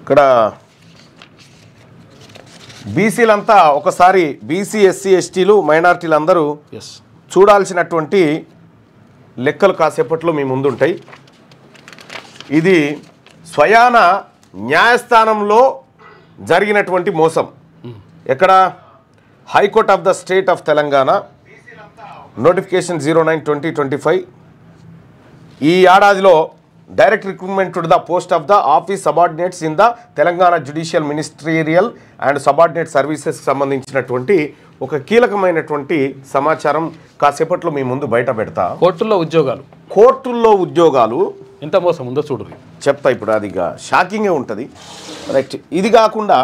ఇక్కడ బీసీలంతా ఒకసారి BC SC ఎస్టీలు మైనారిటీలు అందరూ చూడాల్సినటువంటి లెక్కలు కాసేపట్లో మీ ముందుంటాయి. ఇది స్వయాన న్యాయస్థానంలో జరిగినటువంటి మోసం. ఎక్కడ? High court of the state of Telangana notification 09/2025. ఈ ఏడాదిలో direct recruitment to the post of the office subordinates in the Telangana judicial ministerial and subordinate సర్వీసెస్కి సంబంధించినటువంటి ఒక కీలకమైనటువంటి సమాచారం కాసేపట్లో మీ ముందు బయట పెడతా. కోర్టుల్లో ఉద్యోగాలు ఎంత మోసం ఉందో చూడు చెప్తా. ఇప్పుడు అది షాకింగే ఉంటుంది. రైట్. ఇది కాకుండా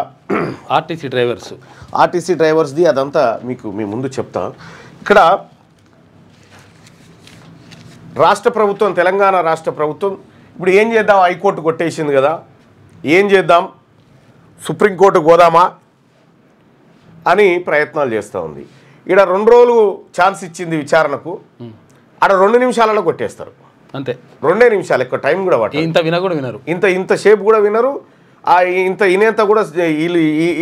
ఆర్టీసీ డ్రైవర్స్ది అదంతా మీకు మీ ముందు చెప్తా. ఇక్కడ రాష్ట్ర ప్రభుత్వం, తెలంగాణ రాష్ట్ర ప్రభుత్వం ఇప్పుడు ఏం చేద్దాం? హైకోర్టు కొట్టేసింది కదా, ఏం చేద్దాం? సుప్రీంకోర్టు పోదామా అని ప్రయత్నాలు చేస్తూ ఉంది. ఇక్కడ 2 రోజులు ఛాన్స్ ఇచ్చింది విచారణకు, ఆడ 2 నిమిషాలలో కొట్టేస్తారు అంతే. 2 నిమిషాలు, ఎక్కువ టైం కూడా పట్టు. ఇంత షేప్ కూడా వినరు. ఇంత ఇనేంత కూడా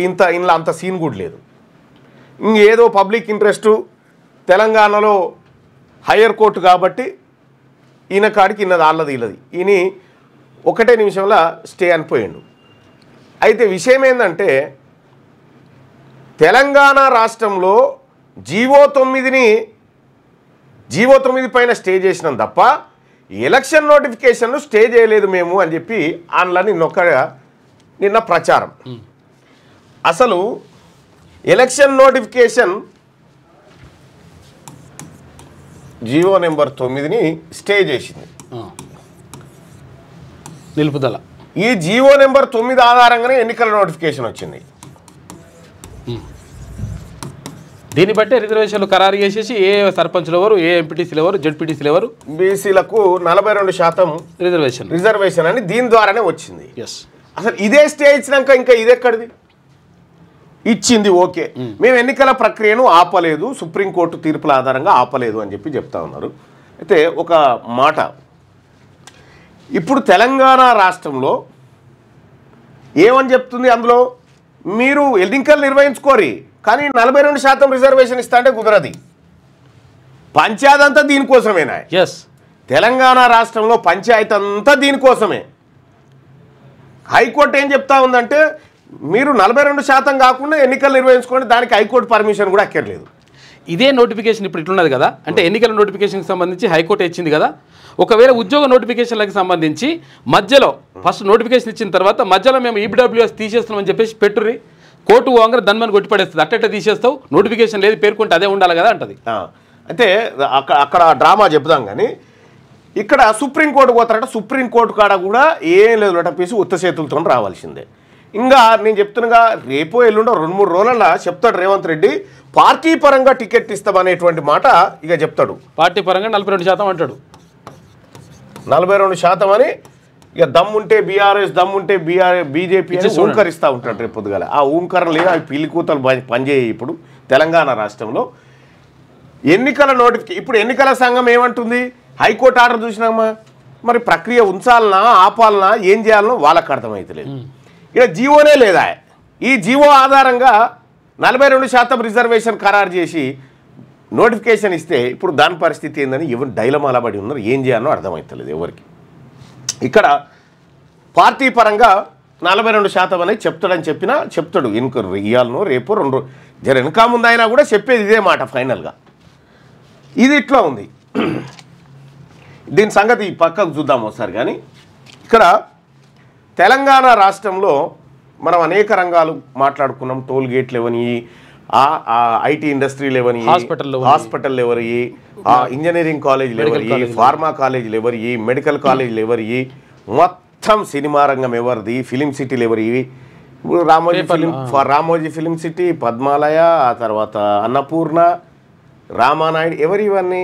ఇంట్లో అంత సీన్ కూడా లేదు. ఇంకేదో పబ్లిక్ ఇంట్రెస్టు తెలంగాణలో హయ్యర్ కోర్టు కాబట్టి ఈయన కాడికి ఇన్నది ఆళ్ళది ఇల్లది ఈయన 1 నిమిషంలో స్టే అనిపోయిండు. అయితే విషయం ఏంటంటే తెలంగాణ రాష్ట్రంలో జీవో 9 పైన స్టే చేసినాం తప్ప ఎలక్షన్ నోటిఫికేషన్ను స్టే చేయలేదు మేము అని చెప్పి ఆన్లైన్ నిన్న ప్రచారం. అసలు ఎలక్షన్ నోటిఫికేషన్ జీవో నెంబర్ 9ని స్టే చేసింది నిలుపుదల. ఈ జీవో నెంబర్ 9 ఆధారంగానే ఎన్నికల నోటిఫికేషన్ వచ్చింది. దీన్ని బట్టి రిజర్వేషన్లు ఖరారు చేసేసి ఏ సర్పంచ్లు ఎవరు, ఏ ఎంపీటీసీలు ఎవరు, జెడ్పీటీసీలు ఎవరు, బీసీలకు 42% రిజర్వేషన్ అని దీని ద్వారానే వచ్చింది. అసలు ఇదే స్టే ఇచ్చినాక ఇంకా ఇది ఎక్కడిది? ఇచ్చింది ఓకే, మేము ఎన్నికల ప్రక్రియను ఆపలేదు, సుప్రీంకోర్టు తీర్పుల ఆధారంగా ఆపలేదు అని చెప్పి చెప్తా ఉన్నారు. అయితే ఒక మాట, ఇప్పుడు తెలంగాణ రాష్ట్రంలో ఏమని చెప్తుంది? అందులో మీరు ఎన్నికలు నిర్వహించుకోరి, కానీ 42% రిజర్వేషన్ ఇస్తా అంటే కుదరది. పంచాయతీ అంతా దీనికోసమేనా? తెలంగాణ రాష్ట్రంలో పంచాయతీ అంతా దీనికోసమే. హైకోర్టు ఏం చెప్తా ఉందంటే మీరు 42% కాకుండా ఎన్నికలు నిర్వహించుకోండి, దానికి హైకోర్టు పర్మిషన్ కూడా అక్కర్లేదు. ఇదే నోటిఫికేషన్ ఇప్పుడు ఇట్లున్నది కదా, అంటే ఎన్నికల నోటిఫికేషన్కి సంబంధించి హైకోర్టు ఇచ్చింది కదా. ఒకవేళ ఉద్యోగ నోటిఫికేషన్లకు సంబంధించి మధ్యలో ఫస్ట్ నోటిఫికేషన్ ఇచ్చిన తర్వాత మధ్యలో మేము ఈబీడబ్ల్యూఎస్ తీసేస్తున్నామని చెప్పేసి పెట్టుర్రి, కోర్టు పోగానే ధన్మని కొట్టిపడేస్తుంది. అట్ట తీసేస్తావు, నోటిఫికేషన్ లేదు పేర్కొంటే అదే ఉండాలి కదా అంటది. అయితే అక్కడ డ్రామా చెప్దాం. కానీ ఇక్కడ సుప్రీంకోర్టు పోతారట, సుప్రీంకోర్టు కాడ కూడా ఏం లేదు, లొటపీసి ఉత్త చేతులతో రావాల్సిందే. ఇంకా నేను చెప్తున్నగా రేపో ఎల్లుండో 2-3 రోజులలో చెప్తాడు రేవంత్ రెడ్డి, పార్టీ పరంగా టికెట్ ఇస్తామనేటువంటి మాట ఇక చెప్తాడు. పార్టీ పరంగా 42% అంటాడు. 42% అని ఇక దమ్ముంటే బీఆర్ఎస్, దమ్ముంటే బీజేపీ అని ఊంకరిస్తూ ఉంటాడు రేపు పొద్దుగాల. ఆ ఊంకరం లేదు, అవి పిల్లి కూతలు పనిచేయి. ఇప్పుడు తెలంగాణ రాష్ట్రంలో ఎన్నికల ఇప్పుడు ఎన్నికల సంఘం ఏమంటుంది? హైకోర్టు ఆర్డర్ చూసినామా, మరి ప్రక్రియ ఉంచాలనా ఆపాలనా ఏం చేయాలనో వాళ్ళకి అర్థమవుతలేదు. ఇక్కడ జీవోనే లేదా. ఈ జీవో ఆధారంగా 42% రిజర్వేషన్ ఖరారు చేసి నోటిఫికేషన్ ఇస్తే ఇప్పుడు దాని పరిస్థితి ఏందని ఎవరు డైలమాలా పడి ఉన్నారు, ఏం చేయాలనో అర్థమవుతలేదు ఎవరికి. ఇక్కడ పార్టీ పరంగా 42% అనేది చెప్తాడని చెప్తాడు. ఇయ్యాలనో రేపు 2 వెనక ముందు అయినా కూడా చెప్పేది ఇదే మాట ఫైనల్గా. ఇది ఇట్లా ఉంది. దీని సంగతి పక్కకు చూద్దాం ఒకసారి. కానీ ఇక్కడ తెలంగాణ రాష్ట్రంలో మనం అనేక రంగాలు మాట్లాడుకున్నాం. టోల్ గేట్లు ఎవరి, ఐటీ ఇండస్ట్రీలు ఎవరి, హాస్పిటల్ ఎవరి, ఇంజనీరింగ్ కాలేజీలు ఎవరి, ఫార్మా కాలేజీలు ఎవరి, మెడికల్ కాలేజీలు ఎవరి, మొత్తం సినిమా రంగం ఎవరిది, ఫిలిం సిటీలు ఎవరి. రామోజీ ఫిలిం సిటీ, పద్మాలయ, ఆ తర్వాత అన్నపూర్ణ, రామానాయుడు ఎవరి. ఇవన్నీ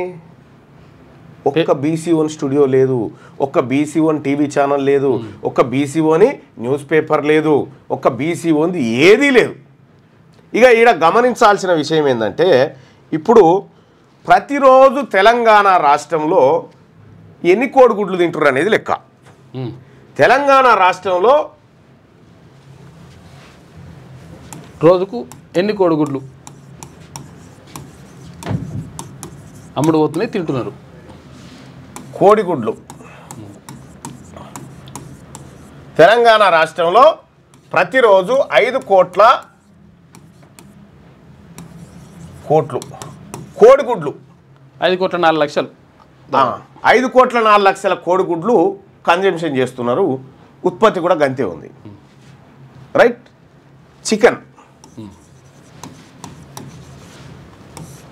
ఒక్క బీసీ1 స్టూడియో లేదు, ఒక్క బీసీ1 టీవీ ఛానల్ లేదు, ఒక్క బీసీ1 న్యూస్ పేపర్ లేదు, ఒక్క బీసీ1 ఏదీ లేదు. ఇక ఈడ గమనించాల్సిన విషయం ఏంటంటే ఇప్పుడు ప్రతిరోజు తెలంగాణ రాష్ట్రంలో ఎన్ని కోడిగుడ్లు తింటున్నారు అనేది లెక్క. తెలంగాణ రాష్ట్రంలో రోజుకు ఎన్ని కోడిగుడ్లు అమ్ముడు పోతున్నాయి, తింటున్నారు? కోడిగుడ్లు తెలంగాణ రాష్ట్రంలో ప్రతిరోజు 5 కోట్లు కోడిగుడ్లు 5,04,00,000 5 కోట్ల 4 లక్షల కోడిగుడ్లు కన్జంప్షన్ చేస్తున్నారు. ఉత్పత్తి కూడా గంతే ఉంది. రైట్. చికెన్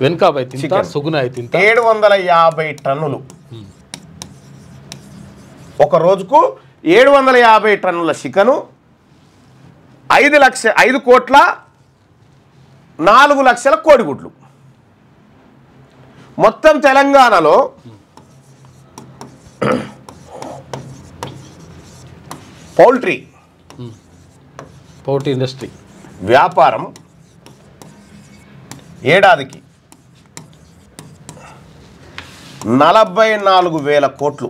వెనకాబై తింటా, సుగునాయి తింటా. 750 టన్నులు ఒక రోజుకు 750 టన్నుల చికెను, 5 కోట్ల 4 లక్షల కోడిగుడ్లు. మొత్తం తెలంగాణలో పౌల్ట్రీ ఇండస్ట్రీ వ్యాపారం ఏడాదికి 44,000 కోట్లు.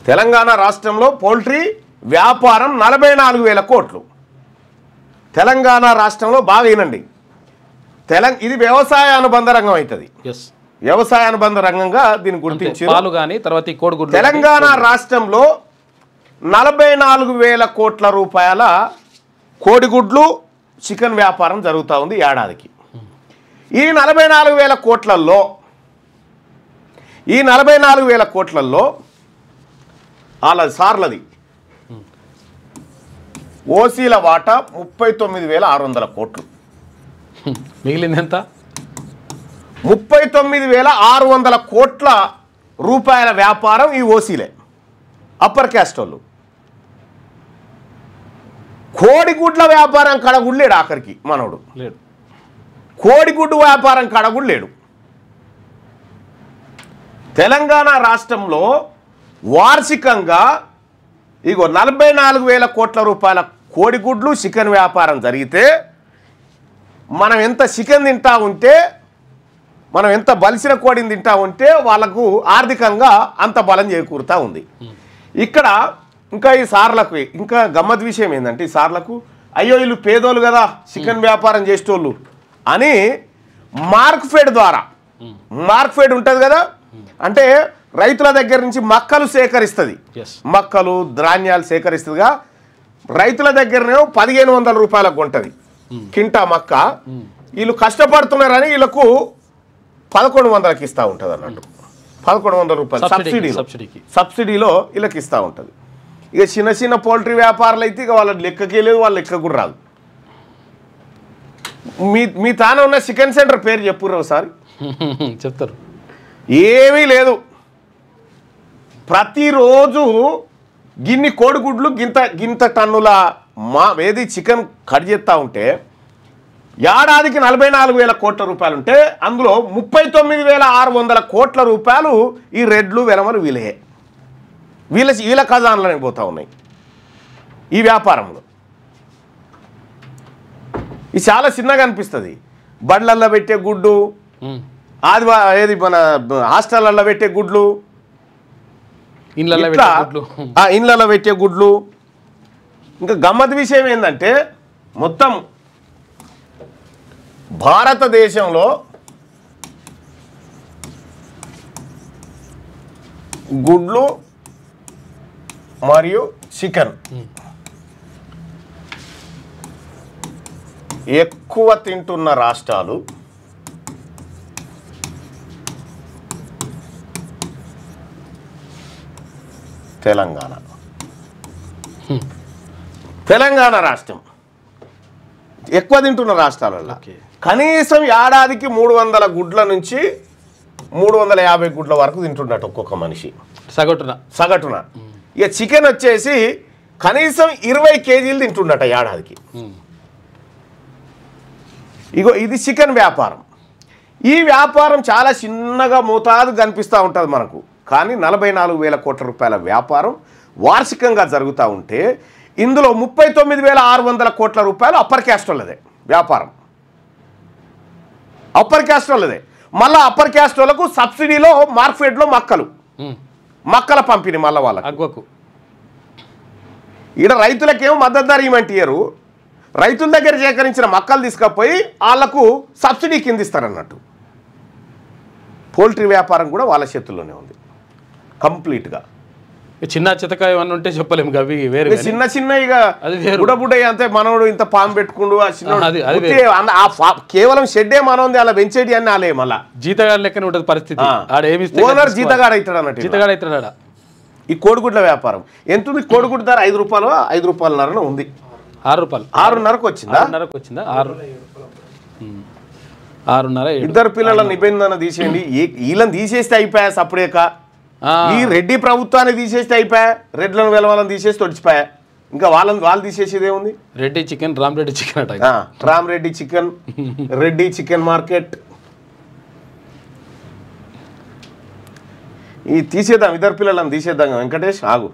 తెలంగాణ రాష్ట్రంలో పౌల్ట్రీ వ్యాపారం 44,000 కోట్లు. తెలంగాణ రాష్ట్రంలో బాగా వినండి, ఇది వ్యవసాయ అనుబంధ రంగం అవుతుంది. వ్యవసాయ అనుబంధ రంగంగా దీన్ని గుర్తించారు. తెలంగాణ రాష్ట్రంలో 44,000 కోట్ల రూపాయల కోడిగుడ్లు చికెన్ వ్యాపారం జరుగుతూ ఉంది ఏడాదికి. ఈ 44,000 కోట్లలో వాళ్ళ సార్లది ఓసీల వాటా 39,600 కోట్లు. మిగిలింది ఎంత? 39,600 కోట్ల రూపాయల వ్యాపారం ఈ ఓసీలే, అప్పర్ క్యాస్ట్ వాళ్ళు. కోడిగుడ్ల వ్యాపారం కడగుడు లేడు, ఆఖరికి మనోడు లేడు. కోడిగుడ్డు వ్యాపారం కడగుడు లేడు. తెలంగాణ రాష్ట్రంలో వార్షికంగా 44,000 కోట్ల రూపాయల కోడిగుడ్లు చికెన్ వ్యాపారం జరిగితే మనం ఎంత చికెన్ తింటా ఉంటే, మనం ఎంత బలిసిన కోడిని తింటా ఉంటే వాళ్ళకు ఆర్థికంగా అంత బలం చేకూరుతూ ఉంది. ఇక్కడ ఇంకా ఈ సార్లకు ఇంకా గమ్మత్ విషయం ఏంటంటే, ఈ సార్లకు అయ్యో వీళ్ళు పేదోళ్ళు కదా చికెన్ వ్యాపారం చేసేటోళ్ళు అని మార్క్ఫెడ్ ద్వారా, మార్క్ఫెడ్ ఉంటుంది కదా, అంటే రైతుల దగ్గర నుంచి మక్కలు సేకరిస్తుంది, మక్కలు ధాన్యాలు సేకరిస్తుందిగా. రైతుల దగ్గరనేమో 1,500 రూపాయలకు కొంటది కింటా మక్క. వీళ్ళు కష్టపడుతున్నారని వీళ్ళకు 1,100కి ఇస్తూ ఉంటుంది అన్నట్టు. 1,100 రూపాయలు సబ్సిడీలో వీళ్ళకి ఇస్తూ ఉంటుంది. ఇక చిన్న చిన్న పౌల్ట్రీ వ్యాపారాలు అయితే ఇక వాళ్ళ లెక్కకే లేదు, వాళ్ళ లెక్క కూడా రాదు. మీ తాన ఉన్న చికెన్ సెంటర్ పేరు చెప్పుర్రు ఒకసారి. చెప్తారు. ఏమీ లేదు, ప్రతిరోజు గిన్ని కోడిగుడ్లు గింత టన్నుల ఏది చికెన్ కట్ చేస్తూ ఉంటే ఏడాదికి 44,000 కోట్ల రూపాయలు ఉంటే అందులో 39,600 కోట్ల రూపాయలు ఈ రెడ్లు వెనమలు వీళ్ళ ఖజానాలని పోతూ ఉన్నాయి ఈ వ్యాపారంలో. ఇది చాలా చిన్నగా అనిపిస్తుంది. బండ్లల్లో పెట్టే గుడ్డు, ఏది మన హాస్టళ్ళల్లో పెట్టే గుడ్లు, ఇండ్లలో పెట్టే గుడ్లు. ఇంకా గమ్మత్ విషయం ఏంటంటే, మొత్తం భారతదేశంలో గుడ్లు మరియు చికెన్ ఎక్కువ తింటున్న రాష్ట్రాలు తెలంగాణ రాష్ట్రం ఎక్కువ తింటున్న రాష్ట్రాలలో కనీసం ఏడాదికి 300 గుడ్ల నుంచి 350 గుడ్ల వరకు తింటున్నట్టు ఒక్కొక్క మనిషి సగటున. ఇక చికెన్ వచ్చేసి కనీసం 20 కేజీలు తింటున్నట్ట ఏడాదికి. ఇగో ఇది చికెన్ వ్యాపారం. ఈ వ్యాపారం చాలా చిన్నగా మోతాదు కనిపిస్తూ ఉంటుంది మనకు, కానీ 44,000 కోట్ల రూపాయల వ్యాపారం వార్షికంగా జరుగుతూ ఉంటే ఇందులో 39,600 కోట్ల రూపాయలు అప్పర్ క్యాస్ట్ వాళ్ళదే వ్యాపారం. అప్పర్ క్యాస్ట్ వాళ్ళదే. మళ్ళీ అప్పర్ క్యాస్ట్ వాళ్ళకు సబ్సిడీలో మార్కెట్లో మక్కల పంపిణీ మళ్ళీ వాళ్ళకు. ఈడ రైతులకేమో మద్దతు ధర ఇవ్వమంటే ఇయ్యరు, రైతుల దగ్గర సేకరించిన మొక్కలు తీసుకపోయి వాళ్లకు సబ్సిడీ కింద ఇస్తారన్నట్టు. పోల్ట్రీ వ్యాపారం కూడా వాళ్ళ చేతుల్లోనే ఉంది కంప్లీట్గా. చిన్న చితక ఏమన్నా ఉంటే చెప్పలేము అవి వేరే చిన్న చిన్న ఇక బుడబుడ అంతే మనోడు ఇంత పాము పెట్టుకుండు కేవలం షెడ్డే మనోంది అలా పెంచేటి అని అలే మళ్ళా జీతగాడు లెక్కనే ఉంటుంది పరిస్థితి. ఓనర్ జీతగాడు అవుతాడు అన్నట్టు. జీతగాడు అవుతాడా. ఈ కోడిగుడ్ల వ్యాపారం ఎంత ఉంది? కోడిగుడ్డు ధర 5 రూపాయలు 5 రూపాయలన్నర ఉంది. 6 రూపాయలు 6:30కు వచ్చిందా? 6:30కు వచ్చిందా? 6:30. ఇద్దరు పిల్లల నిబంధన తీసేయండి, వీళ్ళని తీసేస్తే అయిపోయా సపరేక. ఈ రెడ్డి ప్రభుత్వాన్ని తీసేస్తే అయిపోయా, రెడ్లను వెలవాలని తీసేసి తొడిచిపోయా. ఇంకా వాళ్ళు తీసేసేది ఏముంది? రెడ్డి చికెన్, రామరెడ్డి చికెన్ అట. Rama Reddy chicken, Reddy chicken market. ఈ తీసేద్దాం, ఇద్దరు పిల్లలను తీసేద్దాం. వెంకటేష్ ఆగు,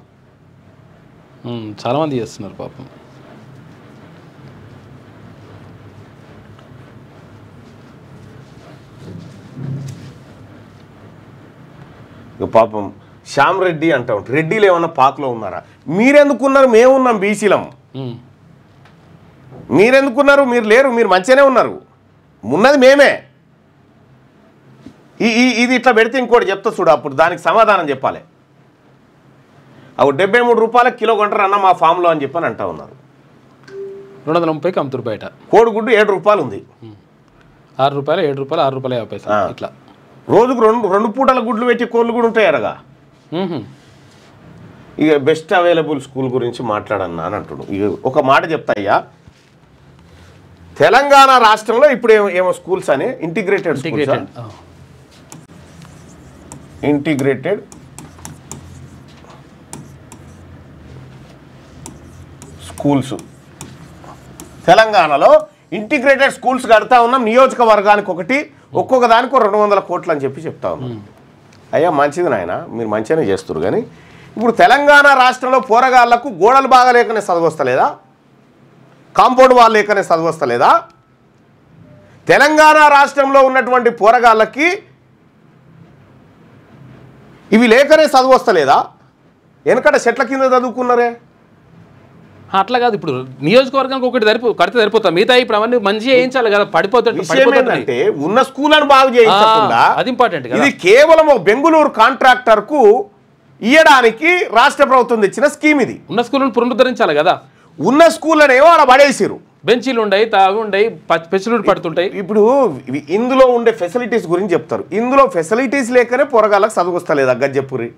చాలా మంది చేస్తున్నారు పాపం. పాపం శ్యామ్ రెడ్డి అంటాం. రెడ్డిలు ఏమన్నా పాకలో ఉన్నారా? మీరెందుకున్నారు? మేమున్నాం బీసీలం. మీరెందుకున్నారు? మీరు లేరు, మీరు మంచిగానే ఉన్నారు. ఉన్నది మేమే. ఇది ఇట్లా పెడితే ఇంకోటి చెప్తా చూడు, అప్పుడు దానికి సమాధానం చెప్పాలి. అవి 73 రూపాయల కిలో కొంటారు అన్న మా ఫామ్లో అని చెప్పని అంటా ఉన్నారు. 230కి అమ్ముతారు బయట. కోడిగుడ్డు 7 రూపాయలు ఉంది. 6 రూపాయలు, 7 రూపాయలు, 6 రూపాయలు 50 పైసలు ఇట్లా. రోజుకు 2 పూటల గుడ్లు పెట్టి కోళ్ళు కూడా ఉంటాయి అడగా. ఇక బెస్ట్ అవైలబుల్ స్కూల్ గురించి మాట్లాడన్నా అని అంటున్నాడు. ఇక ఒక మాట చెప్తాయ్యా, తెలంగాణ రాష్ట్రంలో ఇప్పుడు ఏమో స్కూల్స్ అని ఇంటిగ్రేటెడ్ స్కూల్స్ తెలంగాణలో ఇంటిగ్రేటెడ్ స్కూల్స్ కడతా ఉన్నాం. నియోజకవర్గానికి ఒకటి, ఒక్కొక్క దానికి 200 కోట్లు అని చెప్పి చెప్తా ఉన్నాం. అయ్యా మంచిది నాయన, మీరు మంచిగానే చేస్తారు. కానీ ఇప్పుడు తెలంగాణ రాష్ట్రంలో పోరగాళ్లకు గోడలు బాగా లేకనే చదువస్తలేదా? కాంపౌండ్ వాల్ లేకనే చదువస్తలేదా? తెలంగాణ రాష్ట్రంలో ఉన్నటువంటి పోరగాళ్ళకి ఇవి లేకనే చదువస్తలేదా? వెనకట చెట్ల కింద చదువుకున్నారే. అట్లా కాదు, ఇప్పుడు నియోజకవర్గానికి ఒకటి కడితే సరిపోతాం. మిగతా ఇప్పుడు అవన్నీ మంచిగా వేయించాలి కదా. పడిపోతుంటే ఉన్న స్కూళ్ళను బాగు చేయించకుండా అది ఇంపార్టెంట్. ఇది కేవలం బెంగుళూరు కాంట్రాక్టర్ కు ఇయ్యడానికి రాష్ట్ర ప్రభుత్వం తెచ్చిన స్కీమ్. ఇది ఉన్న స్కూళ్ళను పునరుద్ధరించాలి కదా. ఉన్న స్కూళ్ళనేమో అలా పడేసారు. బెంచీలు ఉండయి, తావి ఉండయి, ఫెసిలిటీ పడుతుంటాయి. ఇప్పుడు ఇందులో ఉండే ఫెసిలిటీస్ గురించి చెప్తారు. ఇందులో ఫెసిలిటీస్ లేకనే పొరగాళ్ళకి చదువుకొస్తలేదు. అగ్గ చెప్పురి.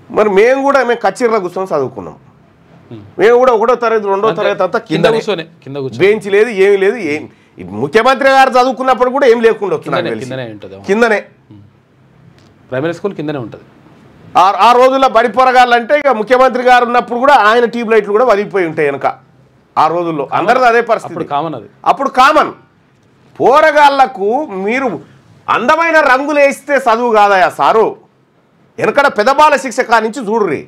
మరి మేము కచ్చిర్ల కూర్చొని చదువుకున్నాం. మేము కూడా 1వ తరగతి 2వ తరగతి అంతా కింద బెంచ్ లేదు, ఏమి లేదు. ముఖ్యమంత్రి గారు చదువుకున్నప్పుడు కూడా ఏం లేకుండా వస్తున్నాయి. కిందనే ప్రైమరీ స్కూల్ కిందనే ఉంటుంది. ఆ రోజుల్లో బడి పొరగాళ్ళంటే ఇక ముఖ్యమంత్రి గారు ఉన్నప్పుడు కూడా ఆయన ట్యూబ్ లైట్లు కూడా వదిలిపోయి ఉంటాయి వెనక. ఆ రోజుల్లో అందరిది అదే పరిస్థితి. అప్పుడు కామన్. పోరగాళ్లకు మీరు అందమైన రంగులు వేస్తే చదువు కాదయా సారు. వెనకడ పెదబాల శిక్ష కానించి చూడుర్రి.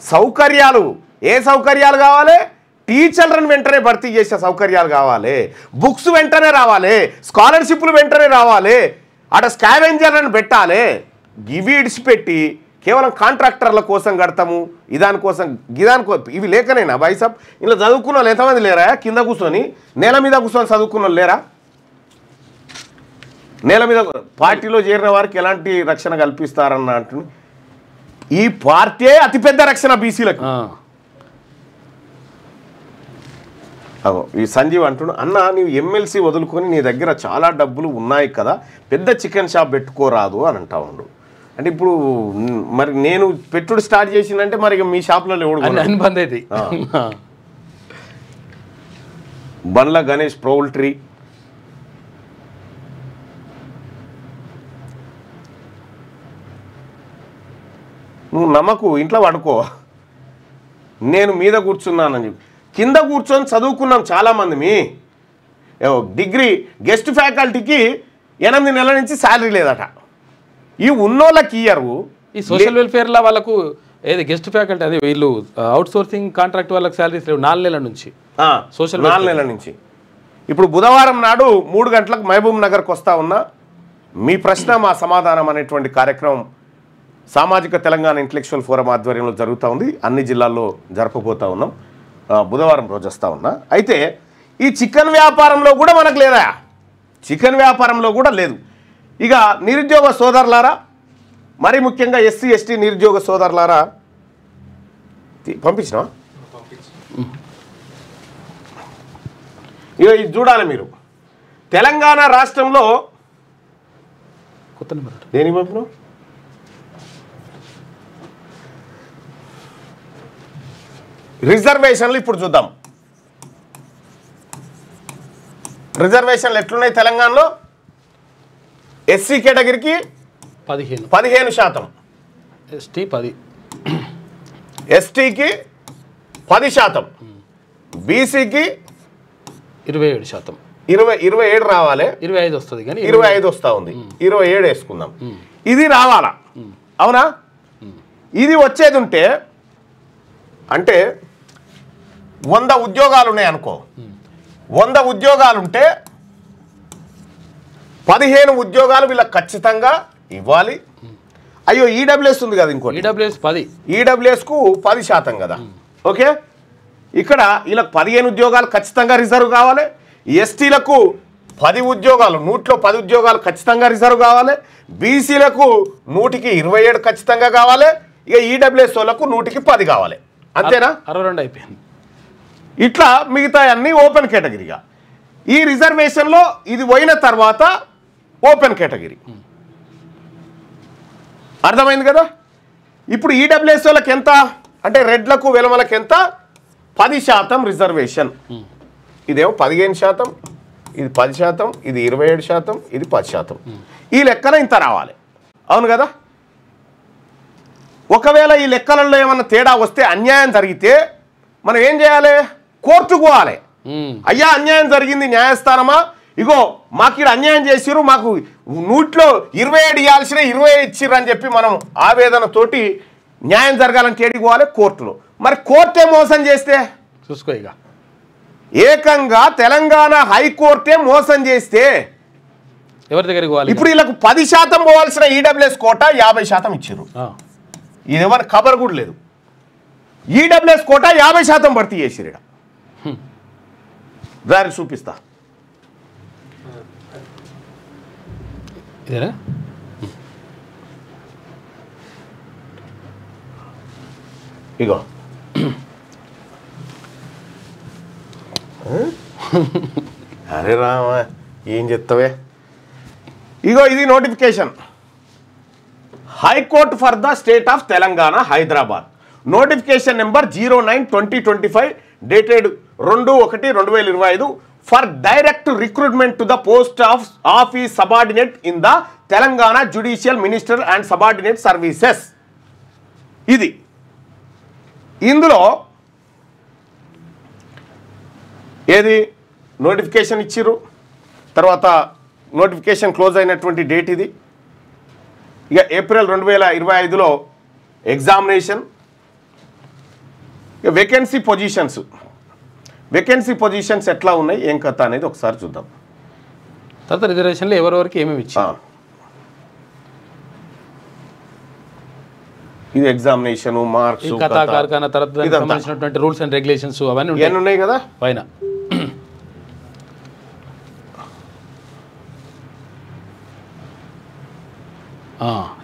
సౌకర్యాలు, ఏ సౌకర్యాలు కావాలి? టీచర్లను వెంటనే భర్తీ చేసే సౌకర్యాలు కావాలి. బుక్స్ వెంటనే రావాలి, స్కాలర్షిప్లు వెంటనే రావాలి, అక్కడ స్కావెంజర్లను పెట్టాలి. ఇవి ఇడిచిపెట్టి కేవలం కాంట్రాక్టర్ల కోసం కడతాము, ఇదానికోసం ఇవి లేకనేనా బైసాబ్? ఇలా చదువుకున్న వాళ్ళు ఎంతమంది లేరా? కింద కూర్చొని నేల మీద కూర్చొని చదువుకున్న వాళ్ళు లేరా? నేల మీద పార్టీలో చేరిన వారికి ఎలాంటి రక్షణ కల్పిస్తారన్న అంటున్నా. ఈ పార్టీ అతిపెద్ద రక్షణ బీసీలకు. ఈ సంజీవ్ అంటున్నా, అన్న నీవు ఎమ్మెల్సీ వదులుకొని నీ దగ్గర చాలా డబ్బులు ఉన్నాయి కదా, పెద్ద చికెన్ షాప్ పెట్టుకోరాదు అని అంటా ఉండు. అంటే ఇప్పుడు మరి నేను పెట్టుడు స్టార్ట్ చేసిందంటే మరి మీ షాప్లలో ఎవడు బంద్ అయితే బండ్ల గణేష్ పౌల్ట్రీ, నువ్వు నమ్మకు, ఇంట్లో పడుకో. నేను మీద కూర్చున్నానని చెప్పి కింద కూర్చొని చదువుకున్నాం చాలామంది. మీ డిగ్రీ గెస్ట్ ఫ్యాకల్టీకి 8 నెలల నుంచి శాలరీ లేదట. ఈ ఉన్నోళ్ళకి ఇయ్యరు. ఈ సోషల్ వెల్ఫేర్లో వాళ్ళకు ఏది గెస్ట్ ఫ్యాకల్టీ అది వీళ్ళు అవుట్ సోర్సింగ్ కాంట్రాక్ట్ వాళ్ళకి శాలరీస్ లేవు 4 నెలల నుంచి. సోషల్ 4 నెలల నుంచి. ఇప్పుడు బుధవారం నాడు 3 గంటలకు మహబూబ్ నగర్కి వస్తా ఉన్నా. మీ ప్రశ్న మా సమాధానం అనేటువంటి కార్యక్రమం సామాజిక తెలంగాణ ఇంటలెక్చువల్ ఫోరం ఆధ్వర్యంలో జరుగుతూ ఉంది. అన్ని జిల్లాల్లో జరపబోతూ ఉన్నాం. బుధవారం రోజు వస్తూ ఉన్నా. అయితే ఈ చికెన్ వ్యాపారంలో కూడా మనకు లేదా? చికెన్ వ్యాపారంలో కూడా లేదు. ఇక నిరుద్యోగ సోదరులారా, మరి ముఖ్యంగా ఎస్సీ ఎస్టీ నిరుద్యోగ సోదరులారా, పంపించినా ఇక ఇది చూడాలి మీరు. తెలంగాణ రాష్ట్రంలో కొత్త నెంబర్ దేనికి పంపినావు? రిజర్వేషన్లు ఇప్పుడు చూద్దాం. రిజర్వేషన్లు ఎట్లున్నాయి తెలంగాణలో? ఎస్సీ కేటగిరీకి 15%, ఎస్టీ 10, ఎస్టీకి 10%, బీసీకి 27%, 27 రావాలి, 25 వస్తుంది కానీ 25 వస్తూ ఉంది, 27 వేసుకుందాం. ఇది రావాలా? అవునా? ఇది వచ్చేది ఉంటే అంటే 100 ఉద్యోగాలు ఉన్నాయి అనుకో. 100 ఉద్యోగాలుంటే 15 ఉద్యోగాలు వీళ్ళకి ఖచ్చితంగా ఇవ్వాలి. అయ్యో ఈడబ్ల్యూఎస్ ఉంది కదా, ఇంకోటి ఈడబ్ల్యూఎస్ 10, ఈడబ్ల్యూఎస్కు 10% కదా. ఓకే, ఇక్కడ వీళ్ళకి 15 ఉద్యోగాలు ఖచ్చితంగా రిజర్వ్ కావాలి. ఎస్టీలకు 10 ఉద్యోగాలు, 100లో 10 ఉద్యోగాలు ఖచ్చితంగా రిజర్వ్ కావాలి. బీసీలకు 100కి 27 ఖచ్చితంగా కావాలి. ఇక ఈడబ్ల్యూఎస్ వాళ్ళకు 100కి 10 కావాలి. అంతేనా? 62 అయిపోయింది. ఇట్లా మిగతా అన్ని ఓపెన్ కేటగిరీగా. ఈ రిజర్వేషన్లో ఇది పోయిన తర్వాత ఓపెన్ కేటగిరీ. అర్థమైంది కదా? ఇప్పుడు ఈడబ్ల్యూఎస్ వాళ్ళకి ఎంత అంటే రెడ్లకు వెలమలకు ఎంత? 10% రిజర్వేషన్. ఇదేమో 15%, ఇది 10%, ఇది 27%, ఇది 10%. ఈ లెక్కన ఇంత రావాలి. అవును కదా? ఒకవేళ ఈ లెక్కలలో ఏమన్నా తేడా వస్తే, అన్యాయం జరిగితే మనం ఏం చేయాలి? కోర్టుకు పోవాలి. అయ్యా అన్యాయం జరిగింది, న్యాయస్థానమా, ఇగో మాకు ఇక్కడ అన్యాయం చేసిరు, మాకు 100లో 27 ఇవ్వాల్సిన 20 ఇచ్చిర్రు అని చెప్పి మనం ఆవేదనతోటి న్యాయం జరగాలని ఏడికి పోవాలి? కోర్టులో. మరి కోర్టే మోసం చేస్తే చూసుకో. ఇక ఏకంగా తెలంగాణ హైకోర్టే మోసం చేస్తే ఎవరి దగ్గరికి పోవాలి? ఇప్పుడు వీళ్ళకు 10% పోవాల్సిన ఈడబ్ల్యూఎస్ కోట 50% ఇచ్చిర్రు. ఇది ఎవరి ఖబర్ కూడా లేదు. ఈడబ్ల్యూఎస్ కోట 50% భర్తీ చేసిరు. దాన్ని చూపిస్తా. ఇదేనా? ఇగో అరే రామ, ఏం చెప్తావే? ఇగో ఇది notification. High court for the state of Telangana Hyderabad. Notification number 09/2025 dated 2/1/2025 for direct recruitment to the post of office subordinate in the Telangana judicial minister and subordinate services. ఇది ఇందులో ఏది నోటిఫికేషన్ ఇచ్చిర్రు, తర్వాత నోటిఫికేషన్ క్లోజ్ అయినటువంటి డేట్ ఇది. ఇక ఏప్రిల్ 2025లో ఎగ్జామినేషన్. ఇక vacancy positions ఎట్లా ఉన్నాయి, ఏం కథ అనేది ఒకసారి చూద్దాం. తర్వాత రిజర్వేషన్లో ఎవరెవరికి ఏమేమి ఇచ్చారు. ఇది ఎగ్జామినేషన్, మార్క్స్, కార్ఖానా, తర్వాత సంబంధించినటువంటి రూల్స్ అండ్ రెగ్యులేషన్స్ అవన్నీ ఉన్నాయి కదా పైన.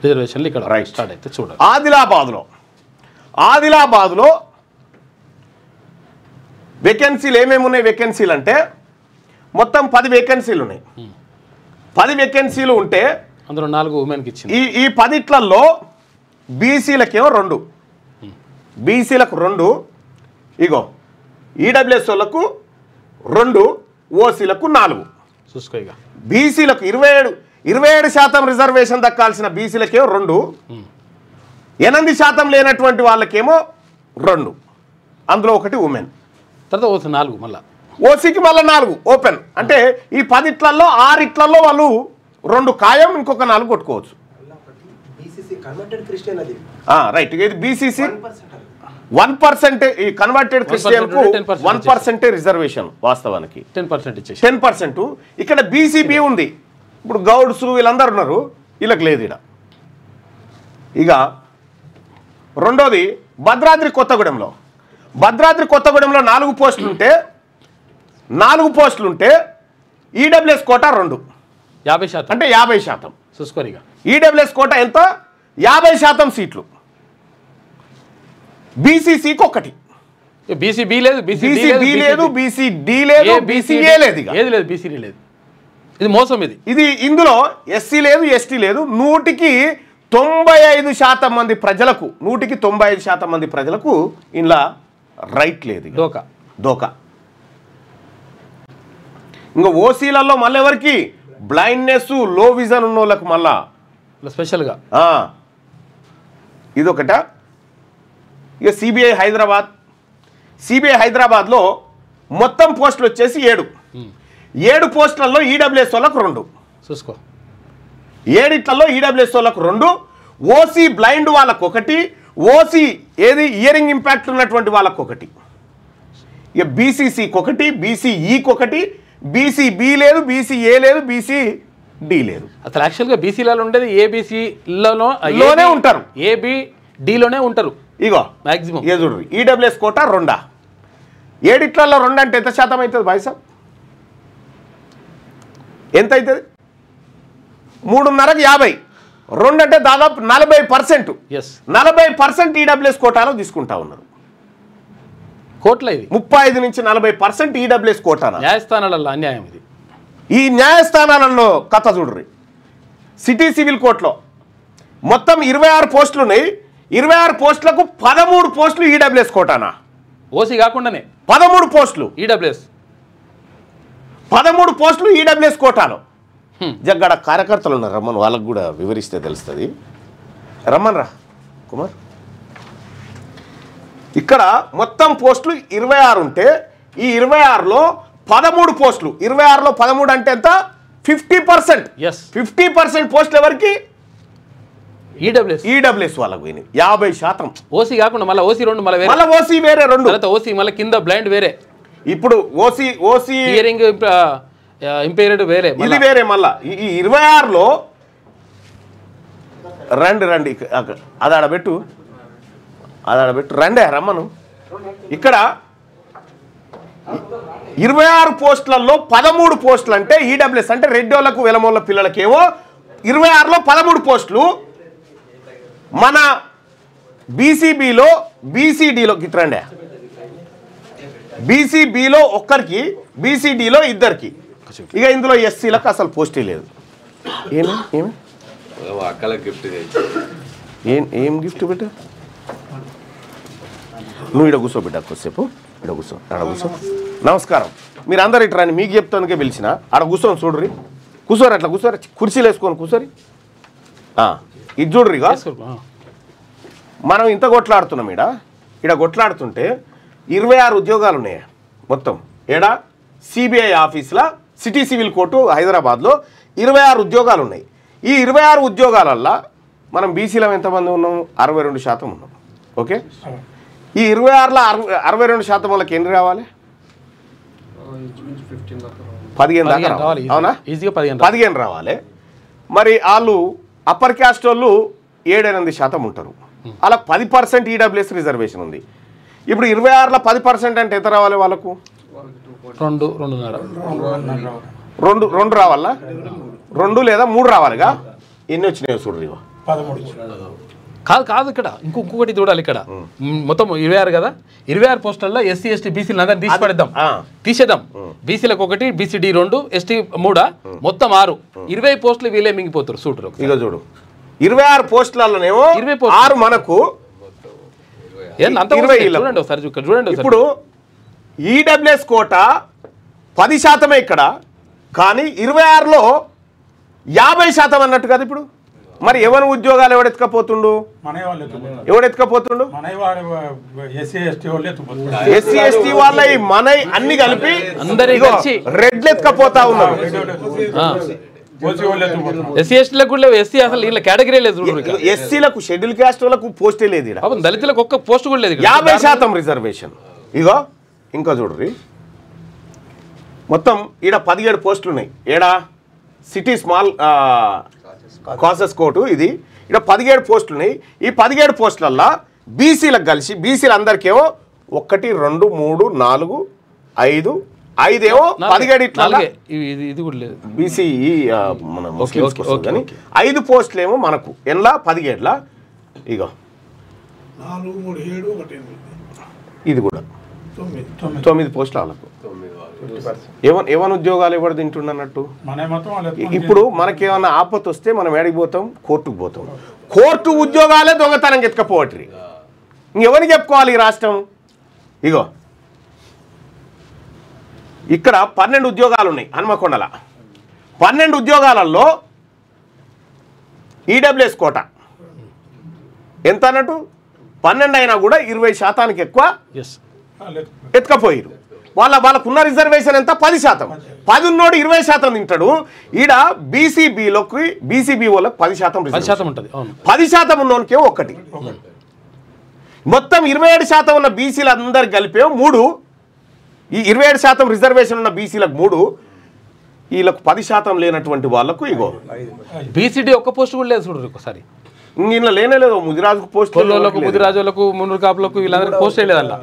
రిజర్వేషన్లు ఇక్కడ రైట్ స్టార్ట్ అయితే చూడండి. ఆదిలాబాద్లో వేకెన్సీలు ఏమేమి ఉన్నాయి? వేకెన్సీలు అంటే మొత్తం 10 వేకెన్సీలు ఉన్నాయి. 10 వేకెన్సీలు ఉంటే అందులో 4 ఉమెన్కి ఇచ్చింది. ఈ 10లలో బీసీలకేమో 2, బీసీలకు 2, ఇగో ఈడబ్ల్యూఎస్ వాళ్ళకు 2, ఓసీలకు 4. చూసుకో. ఇక బీసీలకు 27% రిజర్వేషన్ దక్కాల్సిన బీసీలకేమో 2, 8% లేనటువంటి వాళ్ళకేమో 2, అందులో 1 ఉమెన్. తర్వాత ఓసీ 4, మళ్ళీ ఓసీకి మళ్ళీ 4 ఓపెన్. అంటే ఈ 10లలో 6 వాళ్ళు 2 ఖాయం, ఇంకొక 4 కొట్టుకోవచ్చు. రైట్. ఇది బీసీసీ 1%. ఈ కన్వర్టెడ్ క్రిస్టియన్కు 1% రిజర్వేషన్ వాస్తవానికి 10% ఇచ్చేసి 10%. ఇక్కడ బీసీబీ ఉంది. ఇప్పుడు గౌడ్స్ వీళ్ళందరూ ఉన్నారు, వీళ్ళకి లేదు. ఇక రెండోది భద్రాద్రి కొత్తగూడెంలో 4 పోస్టులు ఉంటే ఈడబ్ల్యూఎస్ కోటా 2 50% అంటే 50%. చూసుకోరిగా ఈడబ్ల్యూఎస్ కోటా ఎంత 50% సీట్లు. బీసీసీకి 1, బీసీబీ లేదు, బీసీబీ లేదు, బీసీడీ లేదు, బీసీఏ లేదు, ఏది లేదు, బీసీడీ లేదు. ఇది మోసం. ఇది ఇందులో ఎస్సీ లేదు, ఎస్టీ లేదు. 95% మంది ప్రజలకు 95% మంది ప్రజలకు ఇలా రైట్ లేదు. దోకా. ఇంకా ఓసీలలో మళ్ళీ ఎవరికి బ్లైండ్నెస్, లో విజన్ ఉన్న వాళ్ళకు మళ్ళా స్పెషల్గా ఇదొకట. ఇక సిబిఐ హైదరాబాద్లో మొత్తం పోస్టులు వచ్చేసి 7 పోస్టులలో ఈడబ్ల్యూఎస్ వాళ్ళకు 2 చూసుకో. 7 ఈడబ్ల్యూఎస్ వాళ్ళకు 2, ఓసీ బ్లైండ్ వాళ్ళకు 1, ఓసీ ఏది ఇయరింగ్ ఇంపాక్ట్ ఉన్నటువంటి వాళ్ళకు 1, ఇక బీసీసీకి 1, బీసీఈకి 1, బీసీబీ లేదు, బీసీఏ లేదు, బీసీడీ లేదు. అసలు యాక్చువల్గా బీసీలలో ఉండేది ఏబీసీలోనే ఉంటారు, ఏబిడిలోనే ఉంటారు. ఇగో మ్యాక్సిమం చూడండి ఈడబ్ల్యూఎస్ కోటా 2. 7 2 అంటే ఎంత శాతం అవుతుంది భాయ్ సాబ్? ఎంత అవుతుంది? 3.5కి 50, 2 అంటే దాదాపు 40%. 40% ఈడబ్ల్యూఎస్ కోటాలో తీసుకుంటా ఉన్నారు. కోట్ల ఇది 35 నుంచి 40% ఈడబ్ల్యూఎస్ కోటా. న్యాయస్థానాలలో అన్యాయం ఇది. ఈ న్యాయస్థానాలలో కథ చూడ్రి. సిటీ సివిల్ కోర్టులో మొత్తం 26 పోస్టులు ఉన్నాయి. 26 పోస్టులకు 13 పోస్టులు ఈడబ్ల్యూఎస్ కోటానా? ఓసీ కాకుండానే 13 పోస్టులు ఈడబ్ల్యూఎస్. 13 పోస్టులు ఈడబ్ల్యూఎస్ కోటాలో. జగ్గడ కార్యకర్తలు ఉన్నారు, రమ్మన్ వాళ్ళకు కూడా వివరిస్తే తెలుస్తుంది. రమ్మన్ రా కుమార్. ఇక్కడ మొత్తం పోస్టులు 26 ఉంటే ఈ 26లో 13 పోస్టులు, 26లో 13 అంటే ఎంత? 50%. 50% పోస్టులు ఎవరికి? ఈడబ్ల్యూఎస్ వాళ్ళకు పోయినాయి 50%. ఓసీ కాకుండా మళ్ళీ ఓసీ 2, మళ్ళీ ఓసీ వేరే 2, ఓసీ మళ్ళీ కింద బ్లైండ్ వేరే. ఇప్పుడు ఓసీ హియరింగ్ ఇంపైర్డ్ వేరే, ఇది వేరే. మళ్ళా ఈ 26లో రండి అది ఆడబెట్టు రండి రమ్మను. ఇక్కడ 26 పోస్టులలో 13 పోస్టులు అంటే ఈడబ్ల్యూఎస్ అంటే రెడ్డోళ్లకు వెలమోళ్ళ పిల్లలకేమో 26లో 13 పోస్టులు. మన బీసీబీలో బీసీడీలో గిట్రండి, బీసీబీలో ఒక్కరికి, బీసీడీలో 2కి. ఇక ఇందులో ఎస్సీలకు అసలు పోస్టే లేదు. ఏం గిఫ్ట్ పెట్టా? నువ్వు ఇక్కడ కూర్చోబెట్టా కొద్దిసేపు. ఇక్కడ కూర్చో. నమస్కారం. మీరు అందరు ఇటు రాని, మీకు చెప్తానికే పిలిచిన. ఆడ కూర్చొని చూడ్రి, కూర్చోరు, అట్లా కూర్చోరు, కుర్చీలు వేసుకొని కూర్చోరి. ఇది చూడ్రి. మనం ఇంత కొట్లాడుతున్నాం. ఇక్కడ కొట్లాడుతుంటే 26 ఉద్యోగాలు ఉన్నాయి మొత్తం. సిబిఐ ఆఫీస్లో సిటీ సివిల్ కోర్టు హైదరాబాద్లో 26 ఉద్యోగాలు ఉన్నాయి. ఈ 26 ఉద్యోగాలల్లో మనం బీసీలో ఎంతమంది ఉన్నాము? 62% ఉన్నాం. ఓకే. ఈ 26లో 62% వాళ్ళకి ఎన్ని రావాలి? 15 దాకా రావాలి. అవునా? 15 రావాలి. మరి వాళ్ళు అప్పర్ క్యాస్ట్ వాళ్ళు 7-8% ఉంటారు. అలా 10% ఈడబ్ల్యూఎస్ రిజర్వేషన్ ఉంది. ఇప్పుడు 26లో 10% అంటే ఎంత రావాలి వాళ్ళకు? 2 రావాలా? 2 లేదా 3 రావాలిగా. ఎన్ని వచ్చినాయో చూడండి. కాదు ఇక్కడ ఇంకొకటి చూడాలి. ఇక్కడ మొత్తం 26 కదా, 26 పోస్టుల్లో ఎస్సీ ఎస్టీ బీసీలు అందరినీ తీసేద్దాం. బీసీలకు 1, బీసీడీ 2, ఎస్టీ 3, మొత్తం 6. 20 పోస్టులు వీళ్ళే మింగిపోతారు. చూడరు ఇక చూడు. 26 పోస్టులలోనేమో 6 మనకు. చూడండి ఒకసారి. ఇప్పుడు ఈడబ్ల్యూఎస్ కోటా 10% ఇక్కడ, కానీ 26లో 50% అన్నట్టు కదా ఇప్పుడు. మరి ఎవరి ఉద్యోగాలు ఎవడెత్తుకపోతుండు? ఎస్సీ ఎస్టీ వాళ్ళ మన అన్ని కలిపి రెడ్లు ఎత్తుకపోతా ఉన్నారు. ఎస్సీలకు షెడ్యూల్ క్యాస్ట్ వాళ్ళకు పోస్టే లేదు. దళితులకు ఒక్క పోస్ట్ కూడా లేదు. 50% రిజర్వేషన్. ఇగో ఇంకా చూడ్రి. మొత్తం ఈడ 17 పోస్టులు ఉన్నాయి. సిటీ స్మాల్ కాసెస్ కోర్టు ఇది. ఇక్కడ 17 పోస్టులు ఉన్నాయి. ఈ 17 పోస్టులల్లో బీసీలకు కలిసి బీసీలు అందరికేమో 1 2 3 4 5 5 17 ఇట్లా ఇది కూడా లేదు బీసీ మన ముస్లిమ్స్ కోసం కానీ 5 పోస్టులు ఏమో మనకు ఎన్లా 17లా ఇగో 4 3 7 1 ఇది కూడా 9 పోస్టులు వాళ్ళకు ఏమన్నా ఉద్యోగాలు ఎవరు తింటున్నట్టు. ఇప్పుడు మనకేమన్నా ఆపత్తు వస్తే మనం ఏడికి పోతాం, కోర్టుకు పోతాం. కోర్టు ఉద్యోగాలే దొంగతనం ఎత్తుకపోవట్రి. ఇంకెవరికి చెప్పుకోవాలి ఈ రాష్ట్రం? ఇగో ఇక్కడ 12 ఉద్యోగాలు ఉన్నాయి హన్మకొండల. 12 ఉద్యోగాలలో ఈడబ్ల్యూఎస్ కోట ఎంత అన్నట్టు 12 అయినా కూడా 20% ఎక్కువ ఎత్తుకపోయారు. వాళ్ళకున్న రిజర్వేషన్ ఎంత 10%. 10 ఉన్నోడు 20% తింటాడు. ఈడ బీసీబీలోకి బీసీబీ వాళ్ళకి 10% ఉంటుంది. 10% ఉన్నోనికే 1. మొత్తం 27% ఉన్న బీసీలు అందరికి కలిపే 3. ఈ 27% రిజర్వేషన్ ఉన్న బీసీలకు 3, వీళ్ళకు 10% లేనటువంటి వాళ్ళకు ఇగో బీసీడీ ఒక్క పోస్ట్ కూడా లేదు చూడరు ఒకసారి. ఇందులో లేనే లేదు. ముదిరాజుకు పోస్ట్, ముదిరాజులకు మున్నూరు కాపులకు వీళ్ళందరికీ పోస్ట్ లేదన్న.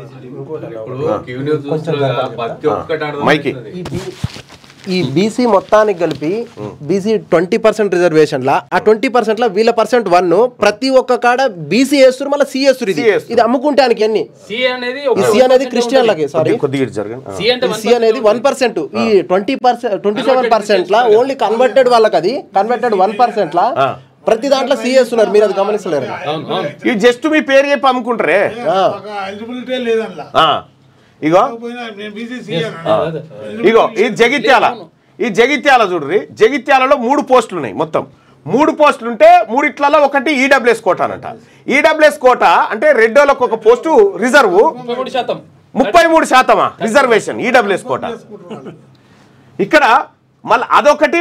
ఈ బీసీ మొత్తానికి కలిపి బీసీ 20% రిజర్వేషన్లా ఆ 20%లా వీళ్ళ % 1 ప్రతి ఒక్క కాడ బీసీ వేస్తారు, మళ్ళీ సి వేస్తారు. ఇది అమ్ముకుంటానికి అన్ని సి అనేది క్రిస్టియన్లకి సి అనేది 1%. ఈ 27%లా ఓన్లీ కన్వర్టెడ్ వాళ్ళకి, అది కన్వర్టెడ్ 1%లా ప్రతి దాంట్లో సి వేస్తున్నారు. మీరు అది గమనిస్తలేరు. ఇది జస్ట్ మీ పేరు చెప్పి అమ్ముకుంటారే. ఇగో ఇగో ఈ జగిత్యాల, ఈ జగిత్యాల చూడ్రి. జగిత్యాలలో 3 పోస్టులు ఉన్నాయి. మొత్తం 3 పోస్టులు ఉంటే 3 ఒకటి ఈడబ్ల్యూఎస్ కోట అనంట. ఈడబ్ల్యూఎస్ కోట అంటే రెడ్డోలకు ఒక పోస్టు రిజర్వ్ 33% రిజర్వేషన్ ఈడబ్ల్యూఎస్ కోట. ఇక్కడ మళ్ళీ అదొకటి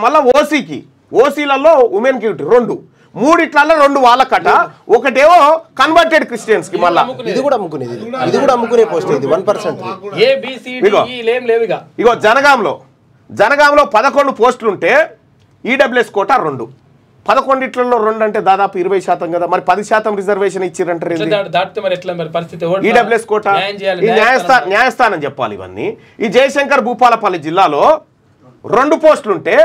మళ్ళీ ఓసీకి, ఓసీలలో ఉమెన్ కి 2, 3 వాళ్ళకట. ఒకటేమో కన్వర్టెడ్ క్రిస్టియన్స్ కి. మళ్ళీ ఇది కూడా అమ్ముకునే పోస్ట్. ఇది 1%. ఇగో జనగాంలో 11 పోస్టులు ఉంటే ఈడబ్ల్యూఎస్ కోట 2. 11 2 అంటే దాదాపు 20% కదా. మరి 10% రిజర్వేషన్ ఇచ్చిరంటారు. ఈడబ్ల్యూఎస్ కోట ఈ న్యాయస్థానం చెప్పాలి ఇవన్నీ. ఈ జయశంకర్ భూపాలపల్లి జిల్లాలో 2 పోస్టులు ఉంటే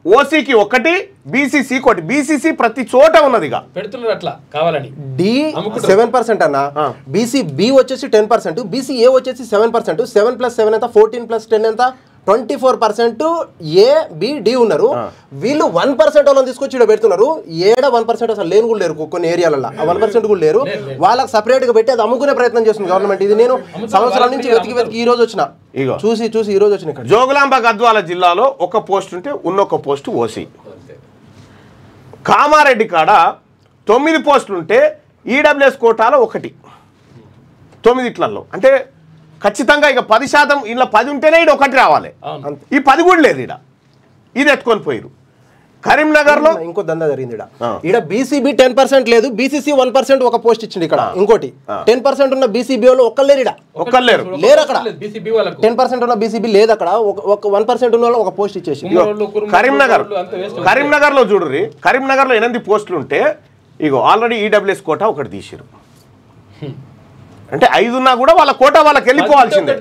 ఓసీకి 1, బీసీసీ 1. బీసీసీ ప్రతి చోట ఉన్నదిగా పెడుతున్నారు అట్లా కావాలని. డి 7% అన్న. బీసీ బి వచ్చేసి 10%, బీసీ ఏ వచ్చేసి 7%. 7 + 7 ఎంత? 14 + 10 ఎంత? 24% ఏ బి డి ఉన్నారు. వీళ్ళు 1% వాళ్ళని తీసుకొచ్చి ఇక్కడ పెడుతున్నారు. 1% అసలు లేని కూడా లేరు కొన్ని ఏరియాలలో. ఆ 1% కూడా లేరు. వాళ్ళకి సపరేట్ గా పెట్టి అది అమ్ముకునే ప్రయత్నం చేస్తుంది గవర్నమెంట్. ఇది నేను సంవత్సరాల నుంచి వెతికి ఈ రోజు వచ్చిన, చూసి ఈ రోజు వచ్చిన. ఇక్కడ జోగులాంబ గద్వాల జిల్లాలో 1 పోస్ట్ ఉంటే ఉన్నొక పోస్ట్ ఓసీ. కామారెడ్డి కాడ 9 పోస్టులు ఉంటే ఈడబ్ల్యూఎస్ కోటాలో 1. 9 అంటే ఖచ్చితంగా ఇక 10%. ఇలా 10 ఉంటేనే ఇక్కడ 1 రావాలి. ఈ 10 కూడా లేదు. ఇది ఎత్తుకొని పోయారు. కరీంనగర్ లో ఇంకో దందా జరిగింది. ఇక్కడ బీసీబీ 10% లేదు, బీసీసీ 1% ఒక పోస్ట్ ఇచ్చింది. ఇక్కడ ఇంకోటి 10% ఉన్న బీసీబీ వాళ్ళు ఒక్కరు లేరు అక్కడ. 10% ఉన్న బీసీబీ లేదు అక్కడ. 1% ఉన్న వాళ్ళు ఒక పోస్ట్ ఇచ్చేసి. కరీంనగర్ లో చూడుర్రి. కరీంనగర్ లో 8 పోస్టులు ఉంటే ఇగో ఆల్రెడీ ఈడబ్ల్యూఎస్ కోట 1 తీసిరు. అంటే 5 ఉన్నా కూడా వాళ్ళ కోట వాళ్ళకి వెళ్ళిపోవాల్సిందే.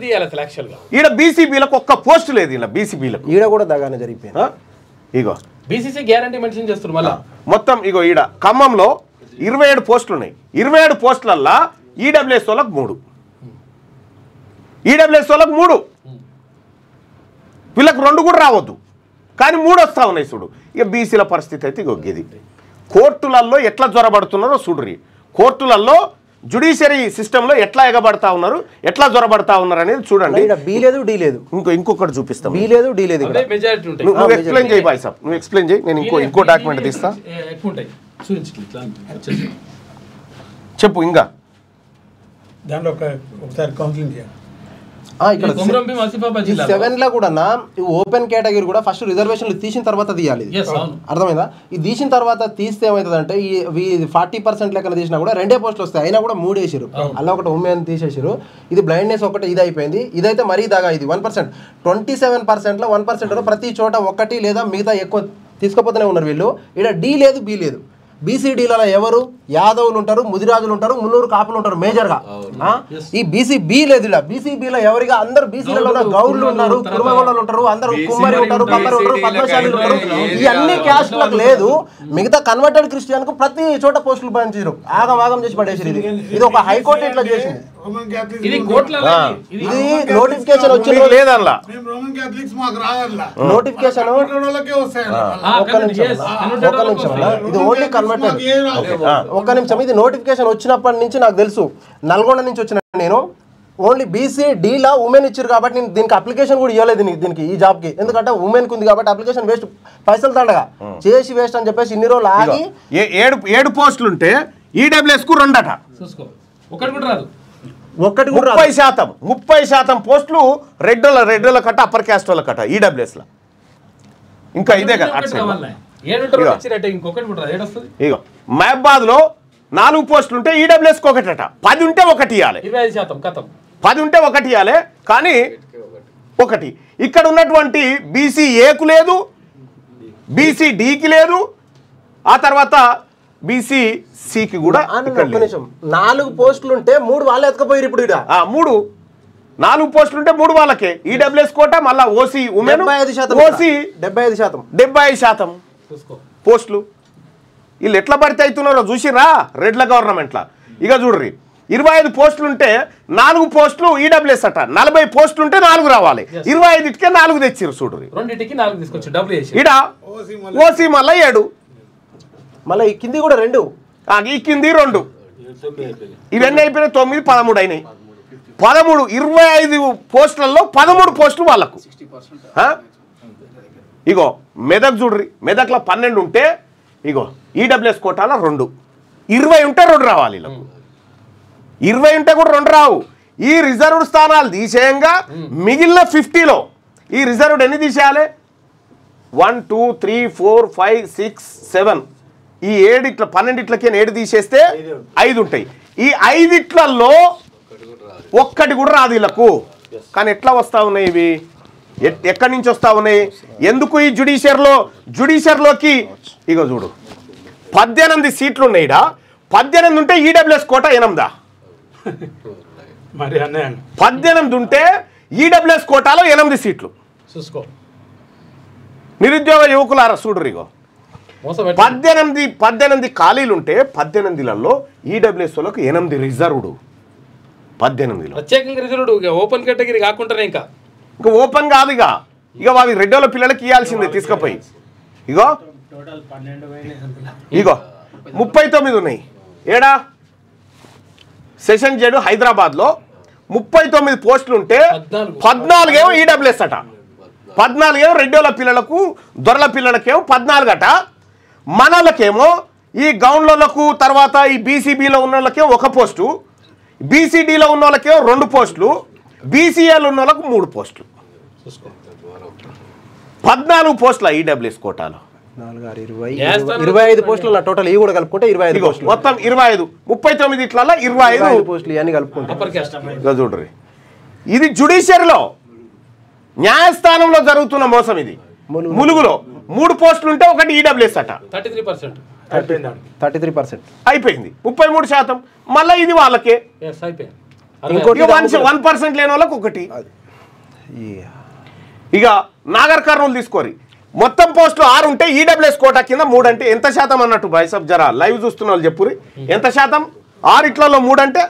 ఈడ బీసీబీలకు 1 పోస్ట్ లేదు. ఇలా బీసీబీలకు ఈడ కూడా దగానే జరిగిపోయింది. ఇగో బీసీసీ గ్యారంటీ మెన్షన్ చేస్తారు మళ్ళీ. మొత్తం ఇగో ఈడ ఖమ్మంలో 27 పోస్టులు ఉన్నాయి. 27 పోస్టులల్లా ఈడబ్ల్యూఎస్ వాళ్ళకు 3, ఈడబ్ల్యూఎస్ వాళ్ళకు 3, వీళ్ళకి 2 కూడా రావద్దు. కానీ 3 వస్తా ఉన్నాయి చూడు. ఇక బీసీల పరిస్థితి అయితే ఇగో ఇది. కోర్టులలో ఎట్లా జ్వరబడుతున్నారో చూడుర్రి. కోర్టులలో జుడిషియరీ సిస్టంలో ఎట్లా ఎగబడతా ఉన్నారు, ఎట్లా జ్వరబడతా ఉన్నారు అనేది చూడండి. బి లేదు, డి లేదు. ఇంకొకటి చూపిస్తాం. బి లేదు, డి లేదు. నువ్వు ఎక్స్ప్లెయిన్ చేయి బాయ్ సాబ్, నువ్వు ఎక్స్ప్లెయిన్ చేయి. నేను ఇంకో డాక్యుమెంట్ తీస్తా. చెప్పు. ఇంకా దాంట్లో ఒకసారి కౌన్సిలింగ్ చేయాలి. ఇక్కడ 7 కూడా ఓపెన్ కేటగిరీ కూడా ఫస్ట్ రిజర్వేషన్లు తీసిన తర్వాత తీయాలి. అర్థమైందా? ఇది తీసిన తర్వాత తీస్తే ఏమవుతుందంటే ఈ 40% లెక్కన తీసినా కూడా 2 పోస్టులు వస్తాయి. అయినా కూడా 3 వేసారు. అలా ఒకటి ఉమెన్ తీసేసారు. ఇది బ్లైండ్నెస్ ఒకటి ఇది అయిపోయింది. ఇదైతే మరీ దాగా ఇది 1%. 27%లో 1% ప్రతి చోట 1 లేదా మిగతా ఎక్కువ తీసుకుపోతూనే ఉన్నారు వీళ్ళు. ఇక్కడ డి లేదు, బి లేదు. బీసీడీలలో ఎవరు యాదవులు ఉంటారు, ముదిరాజులు ఉంటారు, మున్నూరు కాపులు ఉంటారు మేజర్గా. ఈ బీసీబీ లేదు, ఇలా బీసీబీలో ఎవరిగా అందరు బీసీలలో గౌడ్లు ఉన్నారు, కుర్మగౌడలు ఉంటారు, అందరూ కుమ్మరి ఉంటారు, కమ్మరి ఉంటారు, పద్మశాలి ఉంటారు. ఈ అన్ని క్యాస్ట్లకు లేదు. మిగతా కన్వర్టెడ్ క్రిస్టియన్ కు ప్రతి చోట పోస్టులు పంచారు, ఆగం చేసి పడేసారు. ఇది ఒక హైకోర్టు ఇట్లా చేసింది. ఇది కోట్లలో ఇది నోటిఫికేషన్ వచ్చింది లేదల్లా నోటిఫికేషన్ ఇది ఓన్లీ కన్వర్టెడ్. ఒక్క నిమిషం, ఇది నోటిఫికేషన్ వచ్చినప్పటి నుంచి నాకు తెలుసు, నల్గొండ నుంచి వచ్చిన నేను ఓన్లీ బీసీడీలా ఉమెన్ ఇచ్చారు కాబట్టి నేను దీనికి అప్లికేషన్ కూడా ఇవ్వలేదు దీనికి, ఈ జాబ్కి. ఎందుకంటే ఉమెన్కి ఉంది కాబట్టి అప్లికేషన్ వేస్ట్, పైసలు దండగా చేసి వేస్ట్ అని చెప్పేసి ఇన్ని రోజులు ఆగి 7 పోస్టులు ఉంటే ఈడబ్ల్యూఎస్ కు 2 అట. ఒకటి కూడా రాదు. 30% పోస్టులు రెడ్డోల కట్ట, అప్పర్ క్యాస్ట్ వాళ్ళ కట్ట ఈడబ్ల్యూఎస్ లా. ఇంకా ఇదే కదా ఇగో మహబాద్ లో 4 పోస్టులు ఉంటే ఈడబ్ల్యూఎస్ కు 1 అట. 10 ఉంటే 1 ఇవ్వాలి, 10 ఉంటే 1 ఇవ్వాలి. కానీ 1 ఇక్కడ ఉన్నటువంటి బీసీఏకు లేదు, బీసీడీకి లేదు, ఆ తర్వాత బీసీసీకి కూడా 4 పోస్టులు ఉంటే 3 వాళ్ళే ఎత్తుకపోయారు. ఇప్పుడు 4 పోస్టులు ఉంటే 3 వాళ్ళకే ఈడబ్ల్యూఎస్ కోట, మళ్ళా ఓసీ ఉమెన్, ఓసీ 75% పోస్టులు. వీళ్ళు ఎట్లా భర్తీ అవుతున్నారో చూసిరా రెడ్ల గవర్నమెంట్లా. ఇక చూడ్రి, 25 పోస్టులు ఉంటే 4 పోస్టులు ఈడబ్ల్యూఎస్ అట, 40 పోస్టులు ఉంటే 4 రావాలి, 25కే 4 తెచ్చిరు. చూడ్రి, ఇడ ఓసీ మళ్ళీ 7, మళ్ళీ ఈ కింది కూడా 2, ఈ కింది 2, ఇవన్నీ అయిపోయినాయి. 9, 13 అయినాయి. 13, 25 పోస్టులలో 13 పోస్టులు వాళ్ళకు. ఇగో మెదక్ చూడ్రి, మెదక్లో 12 ఉంటే ఇగో ఈడబ్ల్యూఎస్ కోటాలో 2, 20 ఉంటే 2 రావాలి. 20 ఉంటే కూడా 2 రావు. ఈ రిజర్వ్డ్ స్థానాలు తీసేయంగా మిగిలిన 50లో ఈ రిజర్వ్డ్ ఎన్ని తీసేయాలి? 1, 2, 3, 4, 5, 6, 7, ఈ 7 ఇట్లా 12 ఇట్లకి 7 తీసేస్తే 5 ఉంటాయి. ఈ 5 ఇట్లలో 1 కూడా రాదు వీళ్ళకు. కానీ ఎట్లా వస్తా ఉన్నాయి ఇవి? ఎక్కడి నుంచి వస్తా ఉన్నాయి? ఎందుకు ఈ జుడిషియర్లోకి ఇగో చూడు, 18 సీట్లు ఉన్నాయి. 18 ఉంటే ఈడబ్ల్యూఎస్ కోట 8. 18 ఉంటే ఈడబ్ల్యూఎస్ కోటాలో 8 సీట్లు. నిరుద్యోగ యువకులారా చూడరు, ఇగో 18 ఖాళీలు ఉంటే 18లలో ఈడబ్ల్యూఎస్ వాళ్ళకు 8 రిజర్వ్డ్. 18లో ప్రత్యేకంగా రిజర్వ్డ్, ఓపెన్ కేటగిరీ కాకుండా ఇంకా ఓపెన్ కాదు. ఇక అవి రెడ్డోల పిల్లలకి ఇవ్వాల్సిందే తీసుకుపోయి. ఇగో 39 ఉన్నాయి. ఏడా సెషన్ జెడ్ హైదరాబాద్లో 39 పోస్టులు ఉంటే 14 ఏమో ఈడబ్ల్యూఎస్ అట, 14 ఏమో రెడ్డోల పిల్లలకు, దొరల పిల్లలకేమో 14 అట. మనలకేమో ఈ గౌన్లకు, తర్వాత ఈ బీసీబీలో ఉన్న వాళ్ళకేమో 1 పోస్టు, బీసీడీలో ఉన్న వాళ్ళకేమో 2 పోస్టులు, బీసీఏలో ఉన్న వాళ్ళకు 3 పోస్టులు. 14 పోస్టుల ఈడబ్ల్యూఎస్ కోటాలో. 25 పోస్టులు టోటల్ ఇవి కూడా కలుపుకుంటే 25 పోస్టులు, మొత్తం 25. 39 ఇట్లా 25 పోస్టులు ఇవన్నీ కలుపుకుంటే చూడ్రి. ఇది జుడిషియరీలో న్యాయస్థానంలో జరుగుతున్న మోసం. ఇది ములుగులో 3 పోస్టులు ఉంటే 1 ఈడబ్ల్యూఎస్ అట, 33% అయిపోయింది. 33%. మళ్ళీ ఇది వాళ్ళకే. 1% లేని వాళ్ళకి 1. ఇక నాగర్ కర్నూలు తీసుకోరి, మొత్తం పోస్టులు 6 ఉంటే ఈడబ్ల్యూఎస్ కోటా కింద 3 అంటే ఎంత శాతం అన్నట్టు? బైసబ్ జరా లైవ్ చూస్తున్న వాళ్ళు చెప్పురి, ఎంత శాతం? 6 ఇట్లలో 3 అంటే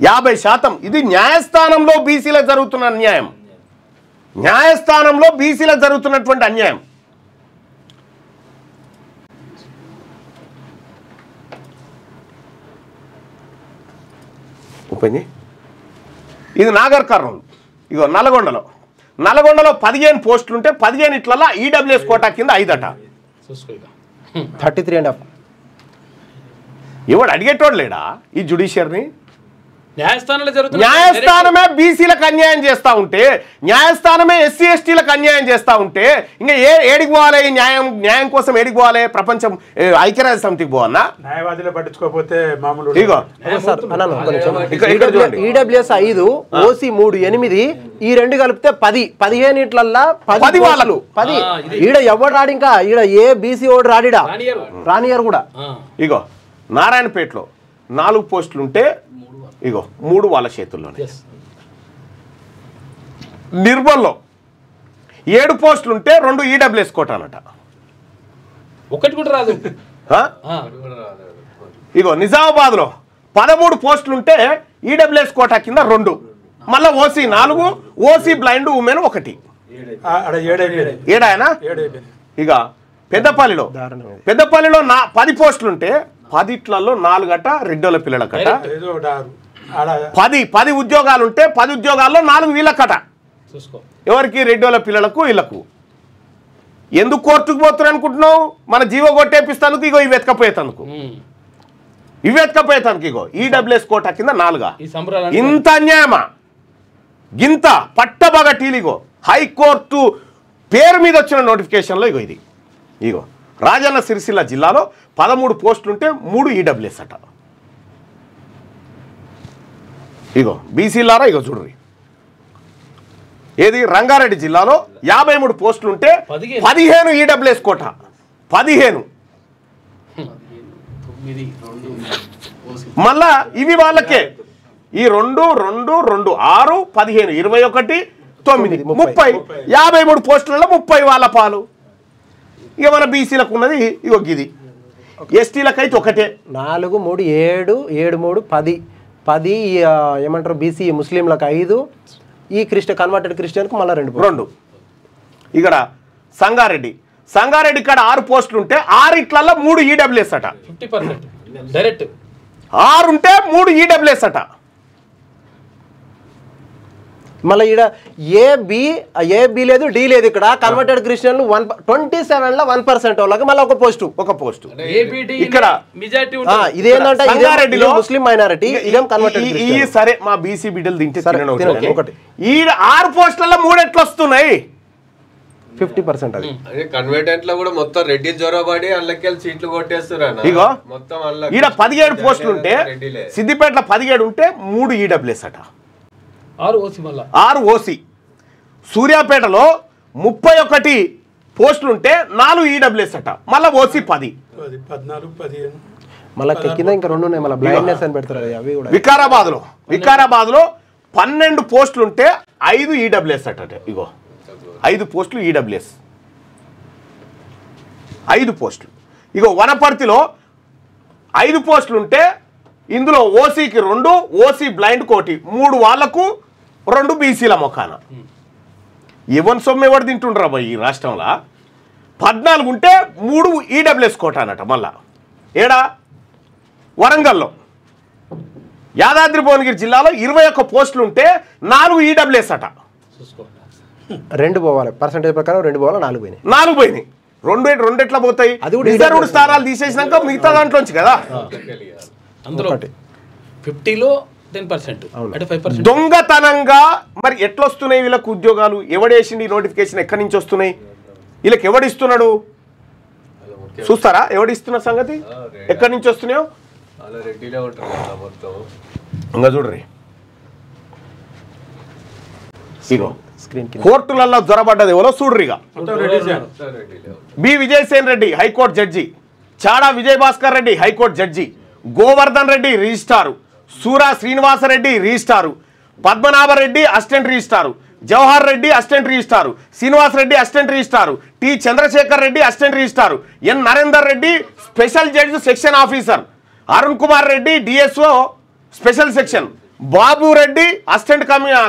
50%. ఇది న్యాయస్థానంలో బీసీలకు జరుగుతున్న అన్యాయం, న్యాయస్థానంలో బీసీలకు జరుగుతున్నటువంటి అన్యాయం. ఇది నాగర్ కర్నూలు. ఇగో నల్గొండలో 15 పోస్టులు ఉంటే 15 ఇట్లలో ఈడబ్ల్యూఎస్ కోటా కింద 5 అట. 33.5. ఎవడు అడిగేటోడు లేడా ఈ జుడిషియర్ని? న్యాయస్థానంలో జరుగుతుంది. న్యాయస్థానమే బీసీలకు అన్యాయం చేస్తా ఉంటే, న్యాయస్థానమే ఎస్సీ ఎస్టీలకు అన్యాయం చేస్తా ఉంటే ఇంకా ఏడికి పోవాలి? ఈ న్యాయం కోసం ఏడికి పోవాలి? ప్రపంచం ఐక్యరాజ్య సమితికి పోవన్నా? న్యాయవాదులు పట్టించుకోకపోతే మామూలు ఇగో ఈడబ్ల్యూఎస్ 5, ఓసీ 3, 8, ఈ రెండు కలిపితే 10, 15 ఇట్లల్లా 10 వాళ్ళు 10. ఈడ ఎవడు రాడు, ఇంకా ఈడ ఏ బీసీ ఓడు రాడిడా, రానియర్ కూడా. ఇగో నారాయణపేటలో 4 పోస్టులు ఉంటే ఇగో 3 వాళ్ళ చేతుల్లోనే. నిర్మల్లో 7 పోస్టులు ఉంటే 2 ఈడబ్ల్యూఎస్ కోట అనట. ఒకటి కూడా రాదు. ఇగో నిజామాబాద్లో 13 పోస్టులు ఉంటే ఈడబ్ల్యూఎస్ కోట కింద 2, మళ్ళా ఓసీ 4, ఓసీ బ్లైండ్ ఉమెన్ 1. ఏడాయనా? ఇక పెద్దపల్లిలో 10 పోస్టులు ఉంటే 10లలో 4 గట రెడ్డోళ్ళ పిల్లలకట. 10 ఉద్యోగాలు ఉంటే 10 ఉద్యోగాల్లో 4 వీళ్ళకట. ఎవరికి? రెడ్డోళ్ళ పిల్లలకు వీళ్ళకు. ఎందుకు కోర్టుకు పోతున్నారు అనుకుంటున్నావు? మన జీవో కొట్టేపిస్తానికి ఇగో ఇవి ఎత్తుకపోయేతందుకు, ఇగో ఈడబ్ల్యూఎస్ కోట కింద 4. ఇంత అన్యాయమా? గింత పట్టబగటీలిగో హైకోర్టు పేరు మీద వచ్చిన నోటిఫికేషన్లో ఇగో ఇది. ఇగో రాజన్న సిరిసిల్ల జిల్లాలో 13 పోస్టులు ఉంటే 3 ఈడబ్ల్యూఎస్ అట. ఇగో బీసీలారా ఇగో చూడ్రి. ఏది? రంగారెడ్డి జిల్లాలో 53 పోస్టులు ఉంటే 15 ఈడబ్ల్యూఎస్ కోట. 15. మళ్ళా ఇవి వాళ్ళకే. ఈ 2, 2, 2, 6, 15, 21, 9, 30. 53 పోస్టులలో 30 వాళ్ళ పాలు. ఇక మన బీసీలకు ఉన్నది ఇగో గిది. ఎస్టీలకు అయితే 1. 4, 3, 7, 7, 3, 10 ఏమంటారు బీసీ ముస్లింలకు 5, ఈ కన్వర్టెడ్ క్రిస్టియన్కు మళ్ళీ 2. ఇక్కడ సంగారెడ్డి కాడ 6 పోస్టులు ఉంటే 6 ఇట్లలో 3 ఈడబ్ల్యూఎస్ అట. 50% డైరెక్ట్. 6 ఉంటే 3 ఈడబ్ల్యూఎస్ అట. మళ్ళీ ఈడ ఏ బి లేదు, డి లేదు. ఇక్కడ కన్వర్టెడ్ క్రిస్టియన్లు 27లో 1% వాళ్ళకి మళ్ళీ ఒక పోస్టు. ఇక్కడ ఇదేంటంటే సంగారెడ్డిలో ముస్లిం మైనారిటీ, ఇదేం కన్వర్టెడ్. ఈ సరే మా బీసీ బిడ్డలు తింటే ఒకటి. ఈ 6 పోస్టులలో 3 ఎట్లా వస్తున్నాయి? 50% అది. కన్వర్టెంట్ లో కూడా మొత్తం రెడ్డి జొరబడి అల్లకెళ్ళి సీట్లు కొట్టేస్తున్నారు. ఇగో మొత్తం ఈడ 17 పోస్టులు ఉంటే సిద్దిపేటలో 17 ఉంటే 3 ఈడబ్ల్యూఎస్ అట. 6 ఓసీ. సూర్యాపేటలో 31 పోస్టులు ఉంటే 4 ఈడబ్ల్యూఎస్ అట. మళ్ళీ ఓసీ 10. మళ్ళీ కింద ఇంకా 2 ఉన్నాయి. మళ్ళీ బ్లైండ్నెస్ అని పెడతారు అవి కూడా. వికారాబాద్లో 12 పోస్టులు ఉంటే 5 ఈడబ్ల్యూఎస్ అట. ఇగో 5 పోస్టులు ఈడబ్ల్యూఎస్. 5 పోస్టులు. ఇగో వనపర్తిలో 5 పోస్టులు ఉంటే ఇందులో ఓసీకి 2, ఓసీ బ్లైండ్ 1, 3 వాళ్లకు 2 బీసీల మొఖాన. ఎవరి సొమ్ము ఎవరు తింటుండ్రా ఈ రాష్ట్రంలో? 14 ఉంటే 3 ఈడబ్ల్యూఎస్ కోట అన్నట. మళ్ళా ఏడా? వరంగల్లో యాదాద్రి భువనగిరి జిల్లాలో 21 పోస్టులు ఉంటే 4 ఈడబ్ల్యూఎస్ అట. 2 పోవాలి పర్సెంటేజ్ ప్రకారం, 2 పోవాలి, 4 పోయినాయి. 4 పోయినాయి. 2 ఎట్లా పోతాయి? రిజర్వ్డ్ స్థానాలు తీసేసినాక మిగతా దాంట్లోంచి కదా. అందులో 50లో 10%, అంటే 5%. దొంగతనంగా మరి ఎట్లా వస్తున్నాయి వీళ్ళకు ఉద్యోగాలు? ఎవడేసిండి నోటిఫికేషన్? ఎక్కడి నుంచి వస్తున్నాయి? వీళ్ళకి ఎవడిస్తున్నాడు చూస్తారా? ఎవడిస్తున్న సంగతి? ఎక్కడి నుంచి వస్తున్నాయో ఇంకా చూడరి. కోర్టులలో జ్వరబడ్డది ఎవరో చూడ్రిగా. B Vijaysen Reddy high court judge, Chada Vijayabhaskar Reddy high court judge, Govardhan Reddy registrar, Sura Srinivasa Reddy registrar, Padmanabha Reddy assistant registrar, Jawahar Reddy assistant registrar, Srinivas Reddy assistant registrar, T Chandrashekar Reddy assistant registrar, N Narender Reddy special judge section officer, Arun Kumar Reddy DSO special section, Babu Reddy assistant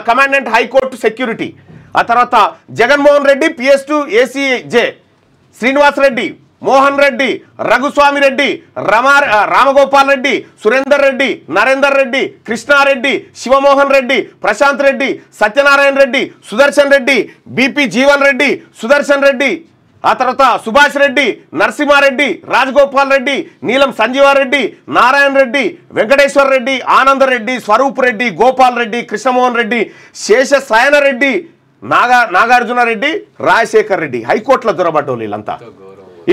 commandant high court security, ఆ తర్వాత Jaganmohan Reddy PS2 ACJ, Srinivas Reddy, Mohan Reddy, Raghuswamy Reddy, Ramagopal Reddy, Surender Reddy, Narender Reddy, Krishna Reddy, Sivamohan Reddy, Prashanth Reddy, Satyanarayana Reddy, Sudarshan Reddy, BP Jeevan Reddy, Sudarshan Reddy, ఆ ఆ తర్వాత సుభాష్ రెడ్డి, నరసింహారెడ్డి, రాజగోపాల్ రెడ్డి, నీలం సంజీవారెడ్డి, నారాయణ రెడ్డి, వెంకటేశ్వర రెడ్డి, ఆనందరెడ్డి, స్వరూప్ రెడ్డి, గోపాల్ రెడ్డి, కృష్ణమోహన్ రెడ్డి, శేషసాయన రెడ్డి, నాగార్జున రెడ్డి, రాజశేఖర్ రెడ్డి హైకోర్టులో దొరబడ్డోళ్ళు వీళ్ళంతా.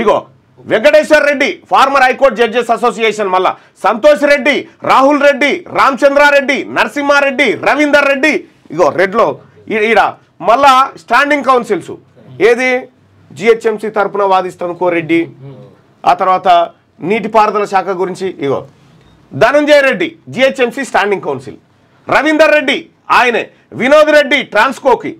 ఇగో Venkateshwar Reddy former high court judges association, మళ్ళా సంతోష్ రెడ్డి, రాహుల్ రెడ్డి, రామచంద్రారెడ్డి, నరసింహారెడ్డి, రవీందర్ రెడ్డి, ఇగో రెడ్లో ఈడ మళ్ళా స్టాండింగ్ కౌన్సిల్స్ ఏది జిహెచ్ఎంసీ తరపున వాదిస్తాను కోరెడ్డి, ఆ తర్వాత నీటిపారుదల శాఖ గురించి ఇగో Dhananjaya Reddy GHMC standing council, Ravinder Reddy ఆయనే, వినోద్ రెడ్డి ట్రాన్స్కోకి,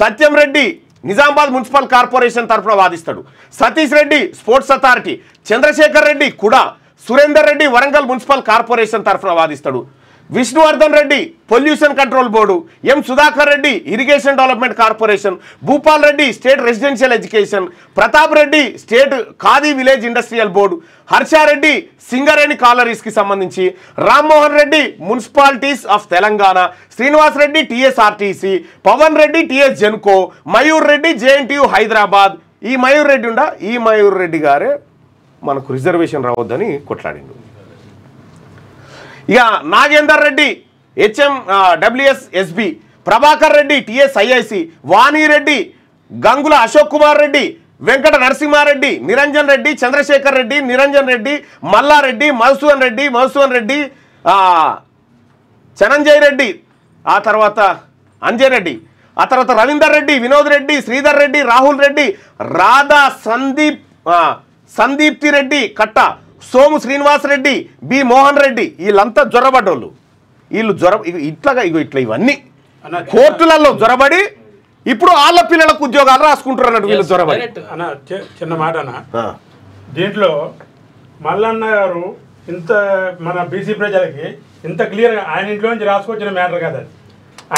సత్యం రెడ్డి నిజామాబాద్ మున్సిపల్ కార్పొరేషన్ తరఫున వాదిస్తాడు, సతీష్ రెడ్డి స్పోర్ట్స్ అథారిటీ, చంద్రశేఖర్ రెడ్డి కూడా, సురేందర్ రెడ్డి వరంగల్ మున్సిపల్ కార్పొరేషన్ తరఫున వాదిస్తాడు, Vishnuvardhan Reddy pollution control board, ఎం Sudhakar Reddy irrigation development corporation, Bhupal Reddy state residential education, Pratap Reddy state khadi village industrial board, Harsha Reddy Singareni కాలరీస్కి సంబంధించి, Rammohan Reddy municipalities of Telangana, Srinivas Reddy TSRTC, Pawan Reddy TS Genco, Mayur Reddy JNTU Hyderabad. ఈ మయూర్ రెడ్డి ఈ మయూర్ రెడ్డి గారే మనకు రిజర్వేషన్ రావద్దని కొట్లాడిండు. ఇక నాగేందర్ రెడ్డి HMWSSB, ప్రభాకర్ రెడ్డి TSIIC, వాణిరెడ్డి, గంగుల అశోక్ కుమార్ రెడ్డి, వెంకట నరసింహారెడ్డి, నిరంజన్ రెడ్డి, చంద్రశేఖర్ రెడ్డి, నిరంజన్ రెడ్డి, మల్లారెడ్డి, మధుసూదన్ రెడ్డి, చనంజయ్ రెడ్డి, ఆ తర్వాత అంజయ్ రెడ్డి, ఆ తర్వాత రవీందర్ రెడ్డి, వినోద్ రెడ్డి, శ్రీధర్ రెడ్డి, రాహుల్ రెడ్డి, రాధా సందీప్తి రెడ్డి కట్ట, సోము శ్రీనివాస్ రెడ్డి, బి మోహన్ రెడ్డి, వీళ్ళంతా జ్వరబడ్డోళ్ళు. వీళ్ళు ఇట్లా ఇవన్నీ కోర్టులలో జ్వరబడి ఇప్పుడు వాళ్ళ పిల్లలకు ఉద్యోగాలు రాసుకుంటారు అన్నట్టు వీళ్ళు జ్వరబడి. అన్న చిన్న మాట అన్న, దీంట్లో మల్లన్న గారు ఇంత మన బీసీ ప్రజలకి ఇంత క్లియర్గా ఆయన ఇంట్లో నుంచి రాసుకొచ్చిన మ్యాటర్ కదా,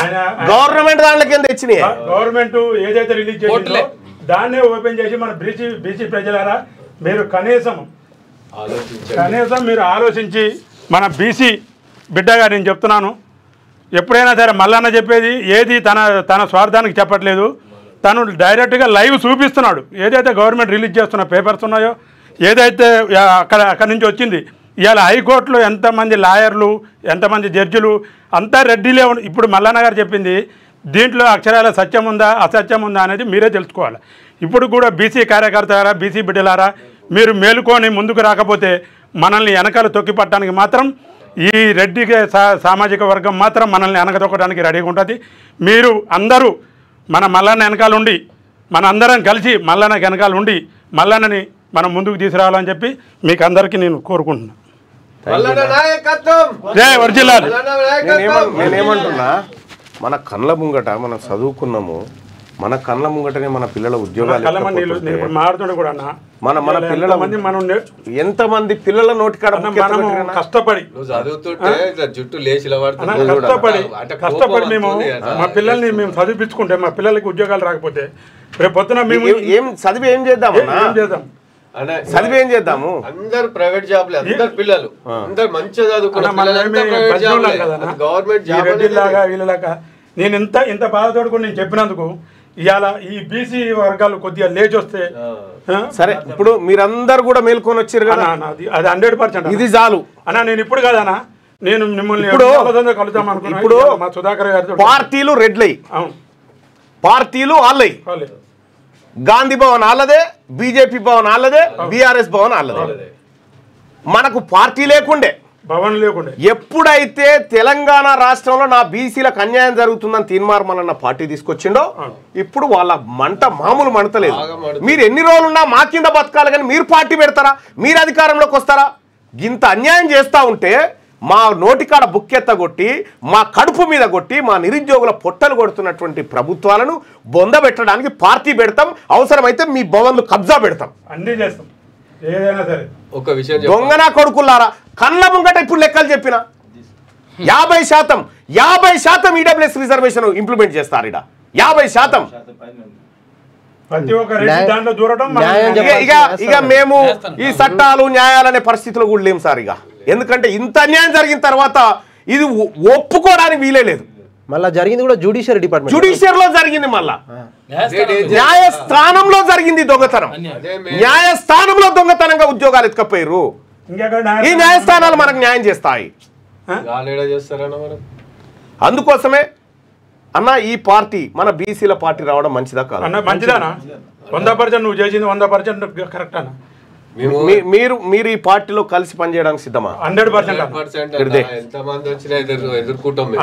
ఆయన గవర్నమెంట్ దాంట్లోకి తెచ్చినాయి. గవర్నమెంట్ ఏదైతే రిలీజ్ చేసిందో దాన్నే ఓపెన్ చేసి మన బీసీ ప్రజలారా మీరు కనీసం మీరు ఆలోచించి మన బీసీ బిడ్డగా నేను చెప్తున్నాను, ఎప్పుడైనా సరే మల్లన్న చెప్పేది ఏది తన స్వార్థానికి చెప్పట్లేదు, తను డైరెక్ట్గా లైవ్ చూపిస్తున్నాడు. ఏదైతే గవర్నమెంట్ రిలీజ్ చేస్తున్న పేపర్స్ ఉన్నాయో, ఏదైతే అక్కడి నుంచి వచ్చింది, ఇవాళ హైకోర్టులో ఎంతమంది లాయర్లు, ఎంతమంది జడ్జిలు అంతా రెడ్డిలే. ఇప్పుడు మల్లన్న గారు చెప్పింది దీంట్లో అక్షరాల సత్యం ఉందా అసత్యం ఉందా అనేది మీరే తెలుసుకోవాలి. ఇప్పుడు కూడా బీసీ కార్యకర్తలారా, బీసీ బిడ్డలారా, మీరు మేలుకొని ముందుకు రాకపోతే మనల్ని వెనకాల తొక్కిపట్టడానికి మాత్రం ఈ రెడ్డి సామాజిక వర్గం మాత్రం మనల్ని వెనకతొక్కడానికి రెడీగా ఉంటుంది. మీరు అందరూ మన మల్లన్న వెనకాల ఉండి, మన అందరం కలిసి మల్లన్నకి వెనకాల ఉండి మల్లన్నని మనం ముందుకు తీసుకురావాలని చెప్పి మీకు అందరికీ నేను కోరుకుంటున్నాను. నేనేమంటున్నా, మన కళ్ళ ముంగట మనం చదువుకున్నాము, మన కళ్ళ ముంగటనే మన పిల్లల ఉద్యోగాలు మన పిల్లల ఎంతమంది పిల్లల నోటికాడ కష్టపడి జుట్టు లేచి కష్టపడి మేము మా పిల్లల్ని మేము చదివించుకుంటే మా పిల్లలకి ఉద్యోగాలు రాకపోతే రేపు పొద్దున మేము ఏం చదివి ఏం చేద్దాం చదివి ఏం చేద్దాము? అందరు ప్రైవేట్ జాబ్లే, అందరు పిల్లలు అందరు మంచిగా రెడ్డిలాగా వీళ్ళలాగా నేను ఇంత బాధతోడు నేను చెప్పినందుకు ఇవాళ ఈ బీసీ వర్గాలు కొద్దిగా లేచి వస్తే సరే. ఇప్పుడు మీరందరూ కూడా మేల్కొని వచ్చారు కదా, అది 100% ఇది చాలు అన్నా. నేను ఇప్పుడు కాదన్నా, నేను మిమ్మల్ని కలుద్దాం అనుకున్నా. ఇప్పుడు మా సుధాకర్ గారితో పార్టీలు రెడ్లై, పార్టీలు వాళ్ళయి, గాంధీ భవన్ వాళ్ళదే, బీజేపీ భవన్ వాళ్ళదే, బీఆర్ఎస్ భవన్ వాళ్ళదే. మనకు పార్టీ లేకుండే, భవన్ లేకుండే. ఎప్పుడైతే తెలంగాణ రాష్ట్రంలో నా బీసీలకు అన్యాయం జరుగుతుందని తీర్మానం పార్టీ తీసుకొచ్చిండో ఇప్పుడు వాళ్ళ మంట మామూలు మంటలేదు. మీరు ఎన్ని రోజులున్నా మా కింద బతకాలి కానీ మీరు పార్టీ పెడతారా? మీరు అధికారంలోకి వస్తారా? ఇంత అన్యాయం చేస్తూ ఉంటే మా నోటికాడ బుక్కెత్తగొట్టి, మా కడుపు మీద కొట్టి, మా నిరుద్యోగుల పొట్టలు కొడుతున్నటువంటి ప్రభుత్వాలను బొందబెట్టడానికి పార్టీ పెడతాం, అవసరమైతే మీ భవన్లు కబ్జా పెడతాం, అన్నీ చేస్తాం. ఏదైనా సరే ఒక విషయం దొంగనా కొడుకులారా, కళ్ళ ముంగట ఇప్పుడు లెక్కలు చెప్పిన 50% ఈడబ్ల్యూఎస్ రిజర్వేషన్ ఇంప్లిమెంట్ చేస్తారు. ఇడ 50% ఇక మేము ఈ చట్టాలు న్యాయాలనే పరిస్థితుల్లో కూడా లేము సార్. ఇక ఎందుకంటే ఇంత అన్యాయం జరిగిన తర్వాత ఇది ఒప్పుకోవడానికి వీలే లేదు. మళ్ళీ జరిగింది కూడా జ్యుడిషియరీ డిపార్ట్మెంట్, జ్యుడిషియరీలో జరిగింది, మళ్ళా న్యాయస్థానంలో జరిగింది దొంగతనం. న్యాయస్థానంలో దొంగతనంగా ఉద్యోగాలు ఎత్తుకపోయారు. ఈ న్యాయస్థానాలు మనకు న్యాయం చేస్తాయి. అందుకోసమే అన్న ఈ పార్టీ మన బీసీల పార్టీ రావడం మంచిదా కాదు? మంచిదానా? 100% నువ్వు చేసింది 100% కరెక్ట్ అన్న. మీరు ఈ పార్టీలో కలిసి పనిచేయడానికి సిద్ధమా? 100%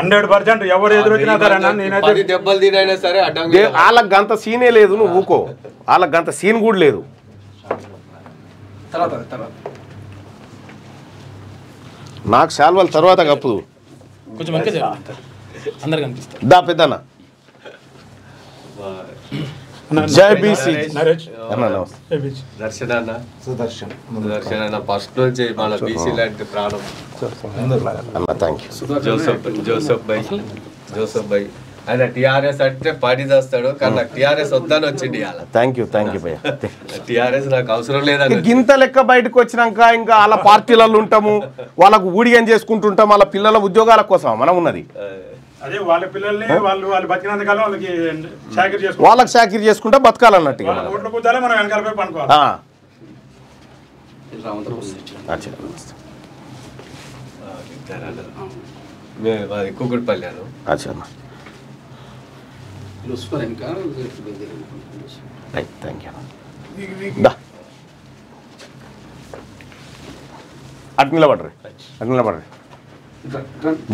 100%. ఎవరు ఎదురొచ్చినా సరే వాళ్ళకి గంత సీనే లేదు, నువ్వు ఊకో. వాళ్ళకి గంత సీన్ కూడా లేదు. నాకు శాల్వాల తర్వాత కప్పుదు దా పెద్దన్న. జై బీసీ. దర్శన్ ఫస్ట్ నుంచి మన బీసీ లాంటి ప్రాణం అన్న. Thank you. జోసఫ్ భాయ్ ఆయన టిఆర్ఎస్ అంటే పార్టీ చేస్తాడు, కానీ నాకు టిఆర్ఎస్ వద్దని వచ్చింది. థ్యాంక్ యూ భయ్య. టిఆర్ఎస్ నాకు అవసరం లేదని గింత లెక్క బయటకు వచ్చినాక ఇంకా వాళ్ళ పార్టీలలో ఉంటాము, వాళ్ళకు ఊడిగం చేసుకుంటుంటాం, వాళ్ళ పిల్లల ఉద్యోగాల కోసం మనం ఉన్నది. అదే వాళ్ళ పిల్లల్ని వాళ్ళు బతికినంత కాలం వాళ్ళకి చాకరీ చేసుకుంటా బతకాలన్నట్టు. మనం వెనకాలపై పనుకోవాలి. కుకుట్పల్లి అటు నిలబడ్రి.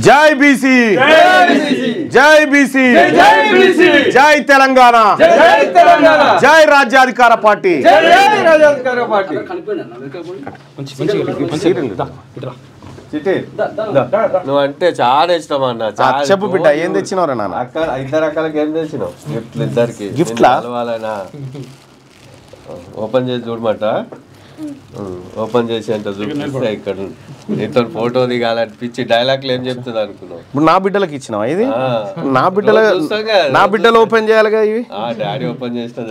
జై బీసీ, జై బీసీ, జై తెలంగాణ, జై రాజ్యాధికార పార్టీ. నువ్వు అంటే చాలా ఇష్టం అన్న. చెప్పు బిడ్డ, ఏం తెచ్చినవరా నాన్న? 2 రకాల గేమ్ తెచ్చినావు. గిఫ్ట్లు ఇద్దరికి. గిఫ్ట్లా? ఓపెన్ చేసి చూడమాట. ఓపెన్ చేసి అంటే చూపిస్తే ఇక్కడ నీతో ఫోటో దిగాలనిపించి డైలాగ్లు ఏం చెప్తుంది అనుకున్నావు. ఇప్పుడు నా బిడ్డలకి ఇచ్చినావా ఇది? నా బిడ్డలు ఓపెన్ చేయాలిగా ఇవి. డాడీ ఓపెన్ చేసిన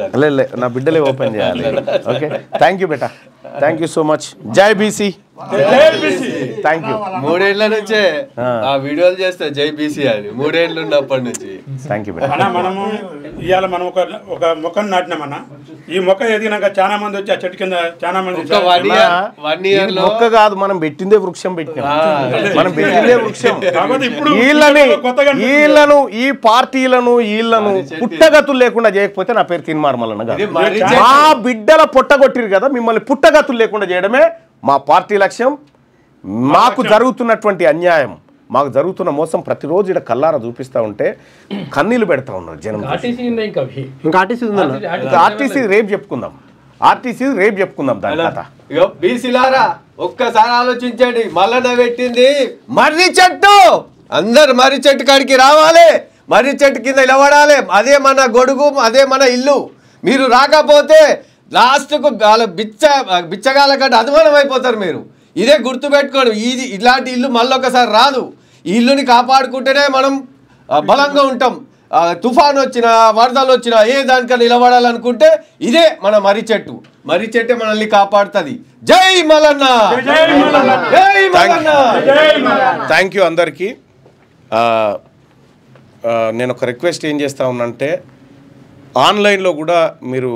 నా బిడ్డలే ఓపెన్ చేయాలి. Okay, thank you beta, thank you so much. జై బీసీ. Thank you. 3 ఏళ్ల నుంచే ఆ వీడియోలు చేస్తే జై బీసీ అని 3 ఏళ్ళు ఉన్నప్పటి నుంచి. థ్యాంక్ యూ బేటా. మనము ఇవాళ మనం ఒక మొక్కను నాటినామన్నా. ఈ మొక్క ఎదిగినాక చాలా మంది వచ్చి ఆ చెట్టు కింద చాలా మంది మొక్క కాదు, మనం పెట్టిందే వృక్షం పెట్టినాం. మనం పెట్టిందే వృక్షం. వీళ్ళను ఈ పార్టీలను వీళ్ళను పుట్టగతులు లేకుండా చేయకపోతే నా పేరు తిన్మార్మలన్న కాదు. మా బిడ్డల పుట్టగొట్టిరు కదా, మిమ్మల్ని పుట్టగతులు లేకుండా చేయడమే మా పార్టీ లక్ష్యం. మాకు జరుగుతున్నటువంటి అన్యాయం, మాకు జరుగుతున్న మోసం ప్రతిరోజు ఇక్కడ కల్లారా చూపిస్తా ఉంటే కన్నీళ్ళు పెడతా ఉన్నారు జనం. ఆర్టీసీ రేపు చెప్పుకుందాం, దాని కథ. బీసీలారా ఒక్కసారి ఆలోచించండి. మల్లన్న పెట్టింది మర్రి చెట్టు. అందరు మర్రి చెట్టు కాడికి రావాలి, మర్రి చెట్టు కింద నిలబడాలి. అదే మన గొడుగు, అదే మన ఇల్లు. మీరు రాకపోతే లాస్ట్కు బిచ్చగాల కంటే అధమానం అయిపోతారు మీరు. ఇదే గుర్తుపెట్టుకోండి. ఇలాంటి ఇల్లు మళ్ళొకసారి రాదు. ఈ ఇల్లుని కాపాడుకుంటేనే మనం బలంగా ఉంటాం. తుఫాను వచ్చినా, వరదలు వచ్చినా ఏ దానికన్నా నిలబడాలనుకుంటే ఇదే మన మర్రి చెట్టు. మర్రి చెట్టే మనల్ని కాపాడుతుంది. జై మల్లన్న. థ్యాంక్ యూ అందరికీ. నేను ఒక రిక్వెస్ట్ ఏం చేస్తా ఉన్నంటే, ఆన్లైన్లో కూడా మీరు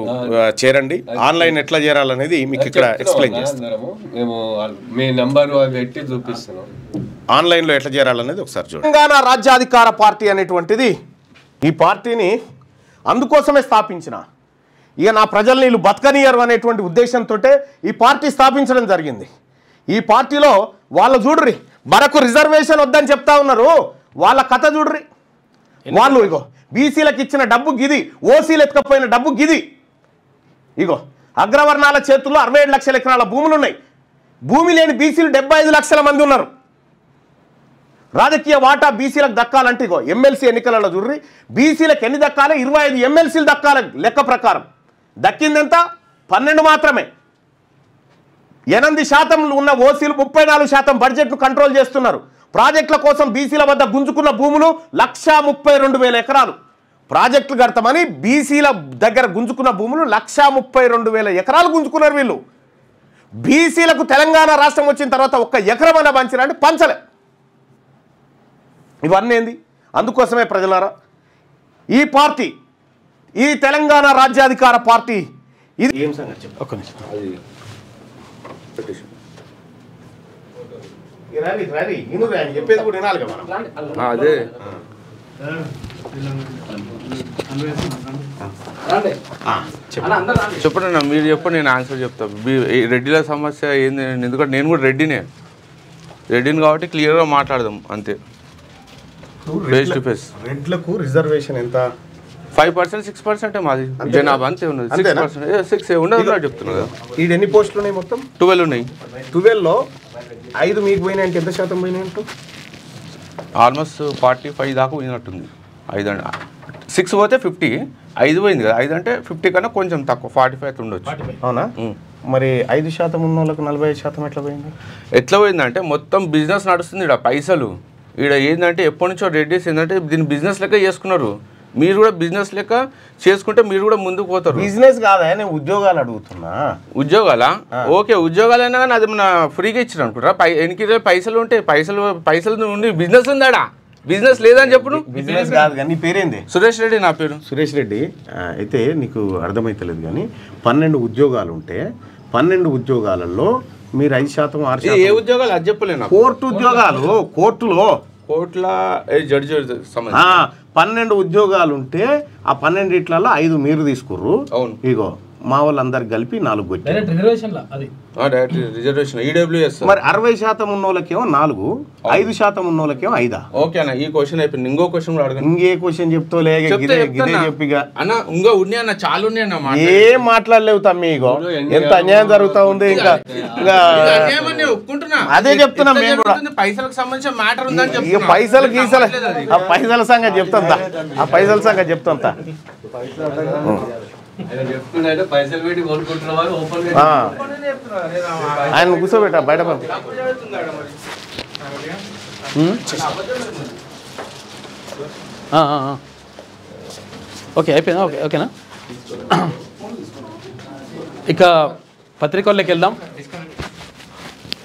చేరండి. ఆన్లైన్ ఎట్లా చేరాలనేది మీకు ఇక్కడ ఎక్స్ప్లెయిన్ చేస్తాము. మేము మీ నెంబర్ పెట్టి చూపిస్తున్నాం. ఆన్లైన్లో ఎట్లా చేరాలనేది ఒకసారి చూడండి. తెలంగాణ రాజ్యాధికార పార్టీ అనేటువంటిది ఈ పార్టీని అందుకోసమే స్థాపించిన. ఇక నా ప్రజల్ని వీళ్ళు బతకనియరు అనేటువంటి ఉద్దేశంతో ఈ పార్టీ స్థాపించడం జరిగింది. ఈ పార్టీలో వాళ్ళు చూడ్రి, మనకు రిజర్వేషన్ వద్దని చెప్తా ఉన్నారు. వాళ్ళ కథ చూడ్రి. వాళ్ళు ఇగో బీసీలకు ఇచ్చిన డబ్బు గిది, ఓసీలు ఎత్తుకపోయిన డబ్బు గిది. ఇగో అగ్రవర్ణాల చేతుల్లో 67 లక్షల ఎకరాల భూములు ఉన్నాయి. భూమి లేని బీసీలు 75 లక్షల మంది ఉన్నారు. రాజకీయ వాటా బీసీలకు దక్కాలంటే ఇగో ఎమ్మెల్సీ ఎన్నికలలో చూడ్రి, బీసీలకు ఎన్ని దక్కాలి? 25 ఎమ్మెల్సీలు దక్కాలి లెక్క ప్రకారం. దక్కిందెంత? 12 మాత్రమే. 8% ఉన్న ఓసీలు 34% బడ్జెట్ను కంట్రోల్ చేస్తున్నారు. ప్రాజెక్టుల కోసం బీసీల వద్ద గుంజుకున్న భూములు 132,000 ఎకరాలు. ప్రాజెక్టులు కడతామని బీసీల దగ్గర గుంజుకున్న భూములు 132,000 ఎకరాలు గుంజుకున్నారు వీళ్ళు. బీసీలకు తెలంగాణ రాష్ట్రం వచ్చిన తర్వాత ఒక్క ఎకరం అన్న పంచిరంటే పంచలే. ఇవన్నీ ఏంది? అందుకోసమే ప్రజలారా ఈ పార్టీ, ఈ తెలంగాణ రాజ్యాధికార పార్టీ ఇది ఏం సంగతి చెప్పు. ఒక్క నిమిషం. చెప్పేది కూడా వినాలి కదా మనం. అదే చెప్పండి అన్న, మీరు చెప్పండి, నేను ఆన్సర్ చెప్తాను. రెడ్డిల సమస్య ఏంది? ఎందుకంటే నేను కూడా రెడ్డిని కాబట్టి క్లియర్గా మాట్లాడదాం అంతే, ఫేస్ టు ఫేస్. రెడ్లకు రిజర్వేషన్ ఎంత? 5% 6% మాది జనాభా అంతే ఉన్నది. 6% 6 ఉండదు చెప్తున్నా కదా. ఈడు ఎన్ని పోస్టులు ఉన్నాయి మొత్తం? 12 ఉన్నాయి. 12లో 5 మీకు పోయినాయి అంటే ఎంత శాతం పోయినాయి అంటూ? ఆల్మోస్ట్ 45 దాకా పోయినట్టుంది. 5 అంటే 6 పోతే 50, 5 పోయింది కదా. 5 అంటే 50 కన్నా కొంచెం తక్కువ, 45 ఉండొచ్చు. అవునా? మరి 5% ఉన్న వాళ్ళకి 45% ఎట్లా పోయింది? ఎట్లా పోయిందంటే మొత్తం బిజినెస్ నడుస్తుంది ఇక్కడ. పైసలు ఇక్కడ ఏంటంటే ఎప్పటి నుంచో రెడ్డిస్ ఏంటంటే దీన్ని బిజినెస్ లెక్క చేసుకున్నారు. మీరు కూడా బిజినెస్ లెక్క చేసుకుంటే మీరు కూడా ముందుకు పోతారు. బిజినెస్ కాదా, నేను ఉద్యోగాలు అడుగుతున్నా. ఉద్యోగాలా? ఓకే, ఉద్యోగాలైనా కానీ అది మన ఫ్రీగా ఇచ్చారు అనుకుంటారా? ఎనికి పైసలు ఉంటే పైసలు ఉండి బిజినెస్ ఉందాడా? బిజినెస్ లేదని చెప్పు. బిజినెస్ కాదు కానీ నీ పేరేంది? సురేష్ రెడ్డి నా పేరు. సురేష్ రెడ్డి. అయితే నీకు అర్థమైతలేదు కానీ 12 ఉద్యోగాలు ఉంటే 12 ఉద్యోగాలలో మీరు 5% 6%. ఏ ఉద్యోగాలు అది చెప్పలేను. కోర్టు ఉద్యోగాలు, కోర్టుల జడ్జి 12 ఉద్యోగాలు ఉంటే ఆ 12 5 మీరు తీసుకుర్రు. అవును. ఇగో మా వాళ్ళందరికి కలిపి 4 వచ్చాయి. Reservation EWS. మరి 60% ఉన్న వాళ్ళకేమో 4, 5% ఉన్న వాళ్ళకేమో 5. ఓకే అన్న, ఈ క్వశ్చన్ అయిపోయింది. ఇంకో క్వశ్చన్ కూడా అడగండి. ఇంకే క్వశ్చన్ చెప్తావులే చెప్పిగా అన్న. ఇంకో ఉన్నాయి అన్న, చాలా ఉన్నాయి అన్న. ఏం మాట్లాడలేవు తమ్మి. ఇగో ఎంత అన్యాయం జరుగుతా ఉంది. ఇంకా ఒప్పుకుంటున్నా, అదే చెప్తున్నా మేము కూడా. పైసలకు సంబంధించిన మ్యాటర్ ఉందని చెప్పి ఆ పైసల సంగతి చెప్తా. ఆ పైసల సంగతి చెప్తా. ఆయన కూర్చోబెట్ట బయట పంపి. ఓకే, అయిపోయిందా? ఓకేనా? ఇక పత్రికల్లోకి వెళ్దాం.